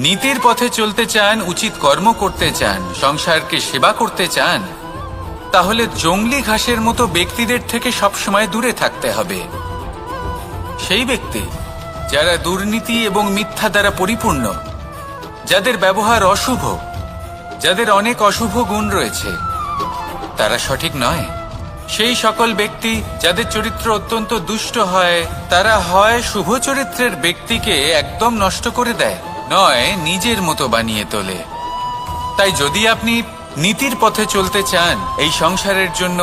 নীতির পথে চলতে চান, উচিত কর্ম করতে চান, সংসারকে সেবা করতে চান, তাহলে জংলি ঘাসের মতো ব্যক্তিদের থেকে সবসময় দূরে থাকতে হবে। সেই ব্যক্তি যারা দুর্নীতি এবং মিথ্যা দ্বারা পরিপূর্ণ, যাদের ব্যবহার অশুভ, যাদের অনেক অশুভ গুণ রয়েছে, তারা সঠিক নয়। সেই সকল ব্যক্তি যাদের চরিত্র অত্যন্ত দুষ্ট হয়, তারা হয় শুভ চরিত্রের ব্যক্তিকে একদম নষ্ট করে দেয়, নয় নিজের মতো বানিয়ে তোলে। তাই যদি আপনি নীতির পথে চলতে চান, এই সংসারের জন্য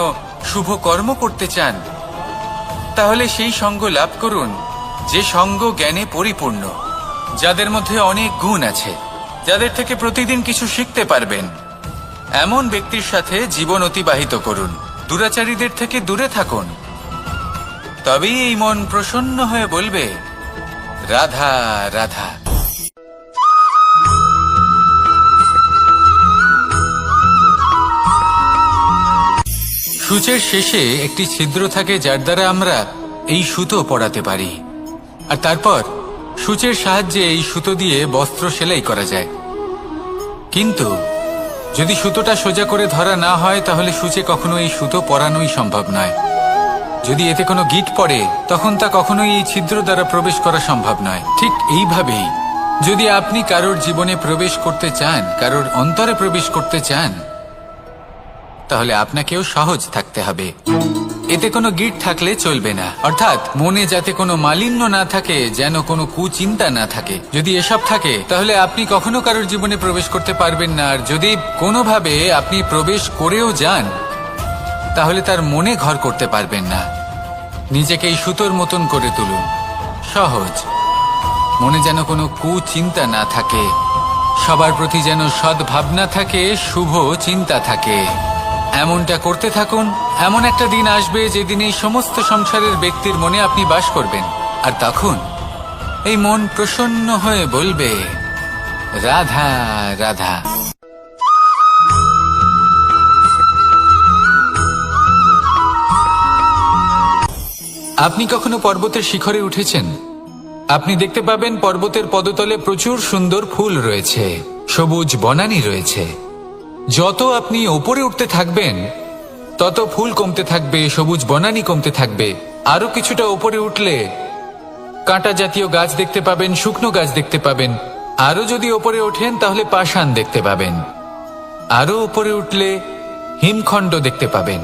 শুভ কর্ম করতে চান, তাহলে সেই সঙ্গ লাভ করুন যে সঙ্গ জ্ঞানে পরিপূর্ণ, যাদের মধ্যে অনেক গুণ আছে, যাদের থেকে প্রতিদিন কিছু শিখতে পারবেন। এমন ব্যক্তির সাথে জীবন অতিবাহিত করুন, দুরাচারীদের থেকে দূরে থাকুন। তবেই এই মন প্রসন্ন হয়ে বলবে, রাধা রাধা। সূচের শেষে একটি ছিদ্র থাকে, যার দ্বারা আমরা এই সুতো পরাতে পারি, আর তারপর সূচের সাহায্যে এই সুতো দিয়ে বস্ত্র সেলাই করা যায়। কিন্তু যদি সুতোটা সোজা করে ধরা না হয়, তাহলে সূচে কখনো এই সুতো পরানোই সম্ভব নয়। যদি এতে কোনো গিঁট পড়ে তখন তা কখনোই এই ছিদ্র দ্বারা প্রবেশ করা সম্ভব নয়। ঠিক এইভাবেই যদি আপনি কারোর জীবনে প্রবেশ করতে চান, কারোর অন্তরে প্রবেশ করতে চান, তাহলে আপনাকেও সহজ থাকতে হবে। এতে কোনো গিঁট থাকলে চলবে না, অর্থাৎ মনে যাতে কোনো মালিন্য না থাকে, যেন কোনো কুচিন্তা না থাকে। যদি এসব থাকে তাহলে আপনি কখনো কারোর জীবনে প্রবেশ করতে পারবেন না। আর যদি কোনোভাবে আপনি প্রবেশ করেও যান তাহলে তার মনে ঘর করতে পারবেন না। নিজেকে এই সুতোর মতন করে তুলুন, সহজ। মনে যেন কোনো কুচিন্তা না থাকে, সবার প্রতি যেন সদ্ভাবনা থাকে, শুভ চিন্তা থাকে। এমনটা করতে থাকুন। এমন একটা দিন আসবে যেদিন এই সমস্ত সংসারের ব্যক্তির মনে আপনি বাস করবেন, আর তখন এই মন প্রসন্ন হয়ে বলবে, রাধা রাধা। আপনি কখনো পর্বতের শিখরে উঠেছেন? আপনি দেখতে পাবেন পর্বতের পদতলে প্রচুর সুন্দর ফুল রয়েছে, সবুজ বনানী রয়েছে। যত আপনি ওপরে উঠতে থাকবেন তত ফুল কমতে থাকবে, সবুজ বনানী কমতে থাকবে। আরো কিছুটা ওপরে উঠলে কাঁটা জাতীয় গাছ দেখতে পাবেন, শুকনো গাছ দেখতে পাবেন। আরো যদি ওপরে ওঠেন তাহলে পাষাণ দেখতে পাবেন। আরো ওপরে উঠলে হিমখণ্ড দেখতে পাবেন।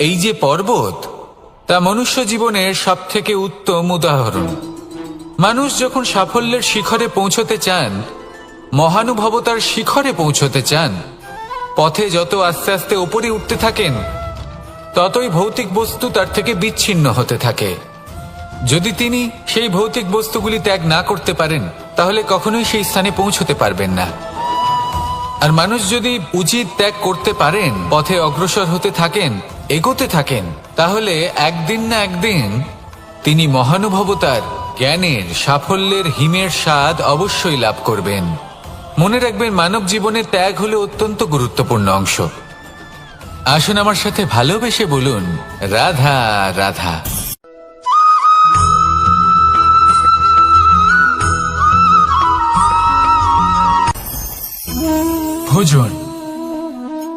এই যে পর্বত, তা মনুষ্য জীবনের সবথেকে উত্তম উদাহরণ। মানুষ যখন সাফল্যের শিখরে পৌঁছতে চান, মহানুভবতার শিখরে পৌঁছতে চান, পথে যত আস্তে আস্তে উপরে উঠতে থাকেন ততই ভৌতিক বস্তু তার থেকে বিচ্ছিন্ন হতে থাকে। যদি তিনি সেই ভৌতিক বস্তুগুলি ত্যাগ না করতে পারেন তাহলে কখনোই সেই স্থানে পৌঁছতে পারবেন না। আর মানুষ যদি উচিত ত্যাগ করতে পারেন, পথে অগ্রসর হতে থাকেন, এগোতে থাকেন, তাহলে একদিন না একদিন তিনি মহানুভবতার, জ্ঞানের, সাফল্যের হিমের স্বাদ অবশ্যই লাভ করবেন। মনে রাখবেন, মানব জীবনে ত্যাগ হলো অত্যন্ত গুরুত্বপূর্ণ অংশ। আসুন আমার সাথে ভালোবেসে বলুন, রাধা রাধা। ভোজন।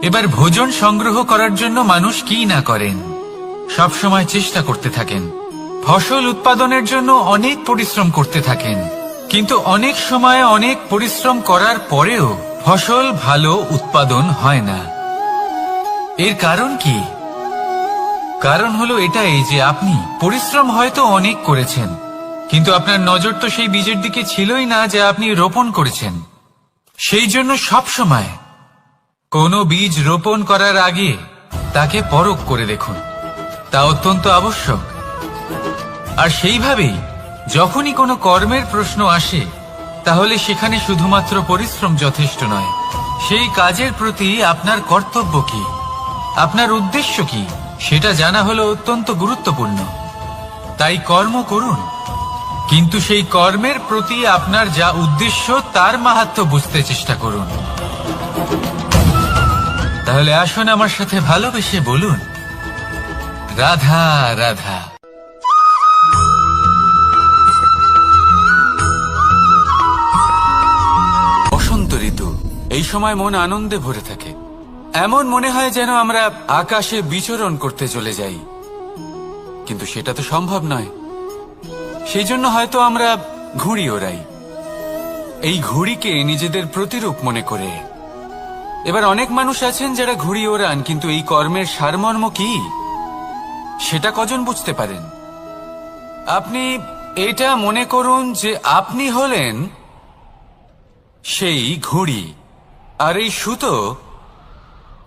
এবার ভোজন সংগ্রহ করার জন্য মানুষ কি না করেন, সব সময় চেষ্টা করতে থাকেন। ফসল উৎপাদনের জন্য অনেক পরিশ্রম করতে থাকেন, কিন্তু অনেক সময় অনেক পরিশ্রম করার পরেও ফসল ভালো উৎপাদন হয় না। এর কারণ কি? কারণ হলো এটাই যে আপনি পরিশ্রম হয়তো অনেক করেছেন, কিন্তু আপনার নজর তো সেই বীজের দিকে ছিলই না যা আপনি রোপণ করেছেন। সেই জন্য সব সময় কোনো বীজ রোপণ করার আগে তাকে পরখ করে দেখুন, তা অত্যন্ত আবশ্যক। আর সেইভাবেই যখনই কোনো কর্মের প্রশ্ন আসে, তাহলে সেখানে শুধুমাত্র পরিশ্রম যথেষ্ট নয়। সেই কাজের প্রতি আপনার কর্তব্য কি, আপনার উদ্দেশ্য কি, সেটা জানা হলো অত্যন্ত গুরুত্বপূর্ণ। তাই কর্ম করুন, কিন্তু সেই কর্মের প্রতি আপনার যা উদ্দেশ্য তার মাহাত্ম্য বুঝতে চেষ্টা করুন। তাহলে আসুন আমার সাথে ভালোবেসে বলুন, রাধা রাধা। বসন্ত ঋতু, এই সময় মন আনন্দে ভরে থাকে। এমন মনে হয় যেন আমরা আকাশে বিচরণ করতে চলে যাই, কিন্তু সেটা তো সম্ভব নয়। সেই জন্য হয়তো আমরা ঘুড়ি ওড়াই, এই ঘুড়িকে নিজেদের প্রতিরূপ মনে করে। এবার অনেক মানুষ আছেন যারা ঘুড়ি ওড়ান, কিন্তু এই কর্মের সারমর্ম কি সেটা কজন বুঝতে পারেন? আপনি এটা মনে করুন যে আপনি হলেন সেই ঘুড়ি, আর এই সুতো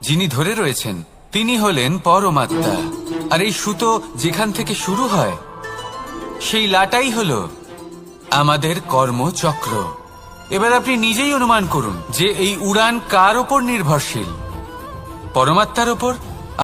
যিনি ধরে রয়েছেন তিনি হলেন পরমাত্মা। আর এই সুতো যেখান থেকে শুরু হয় সেই লাটাই হলো আমাদের কর্মচক্র। এবার আপনি নিজেই অনুমান করুন যে এই উড়ান কার ওপর নির্ভরশীল, পরমাত্মার ওপর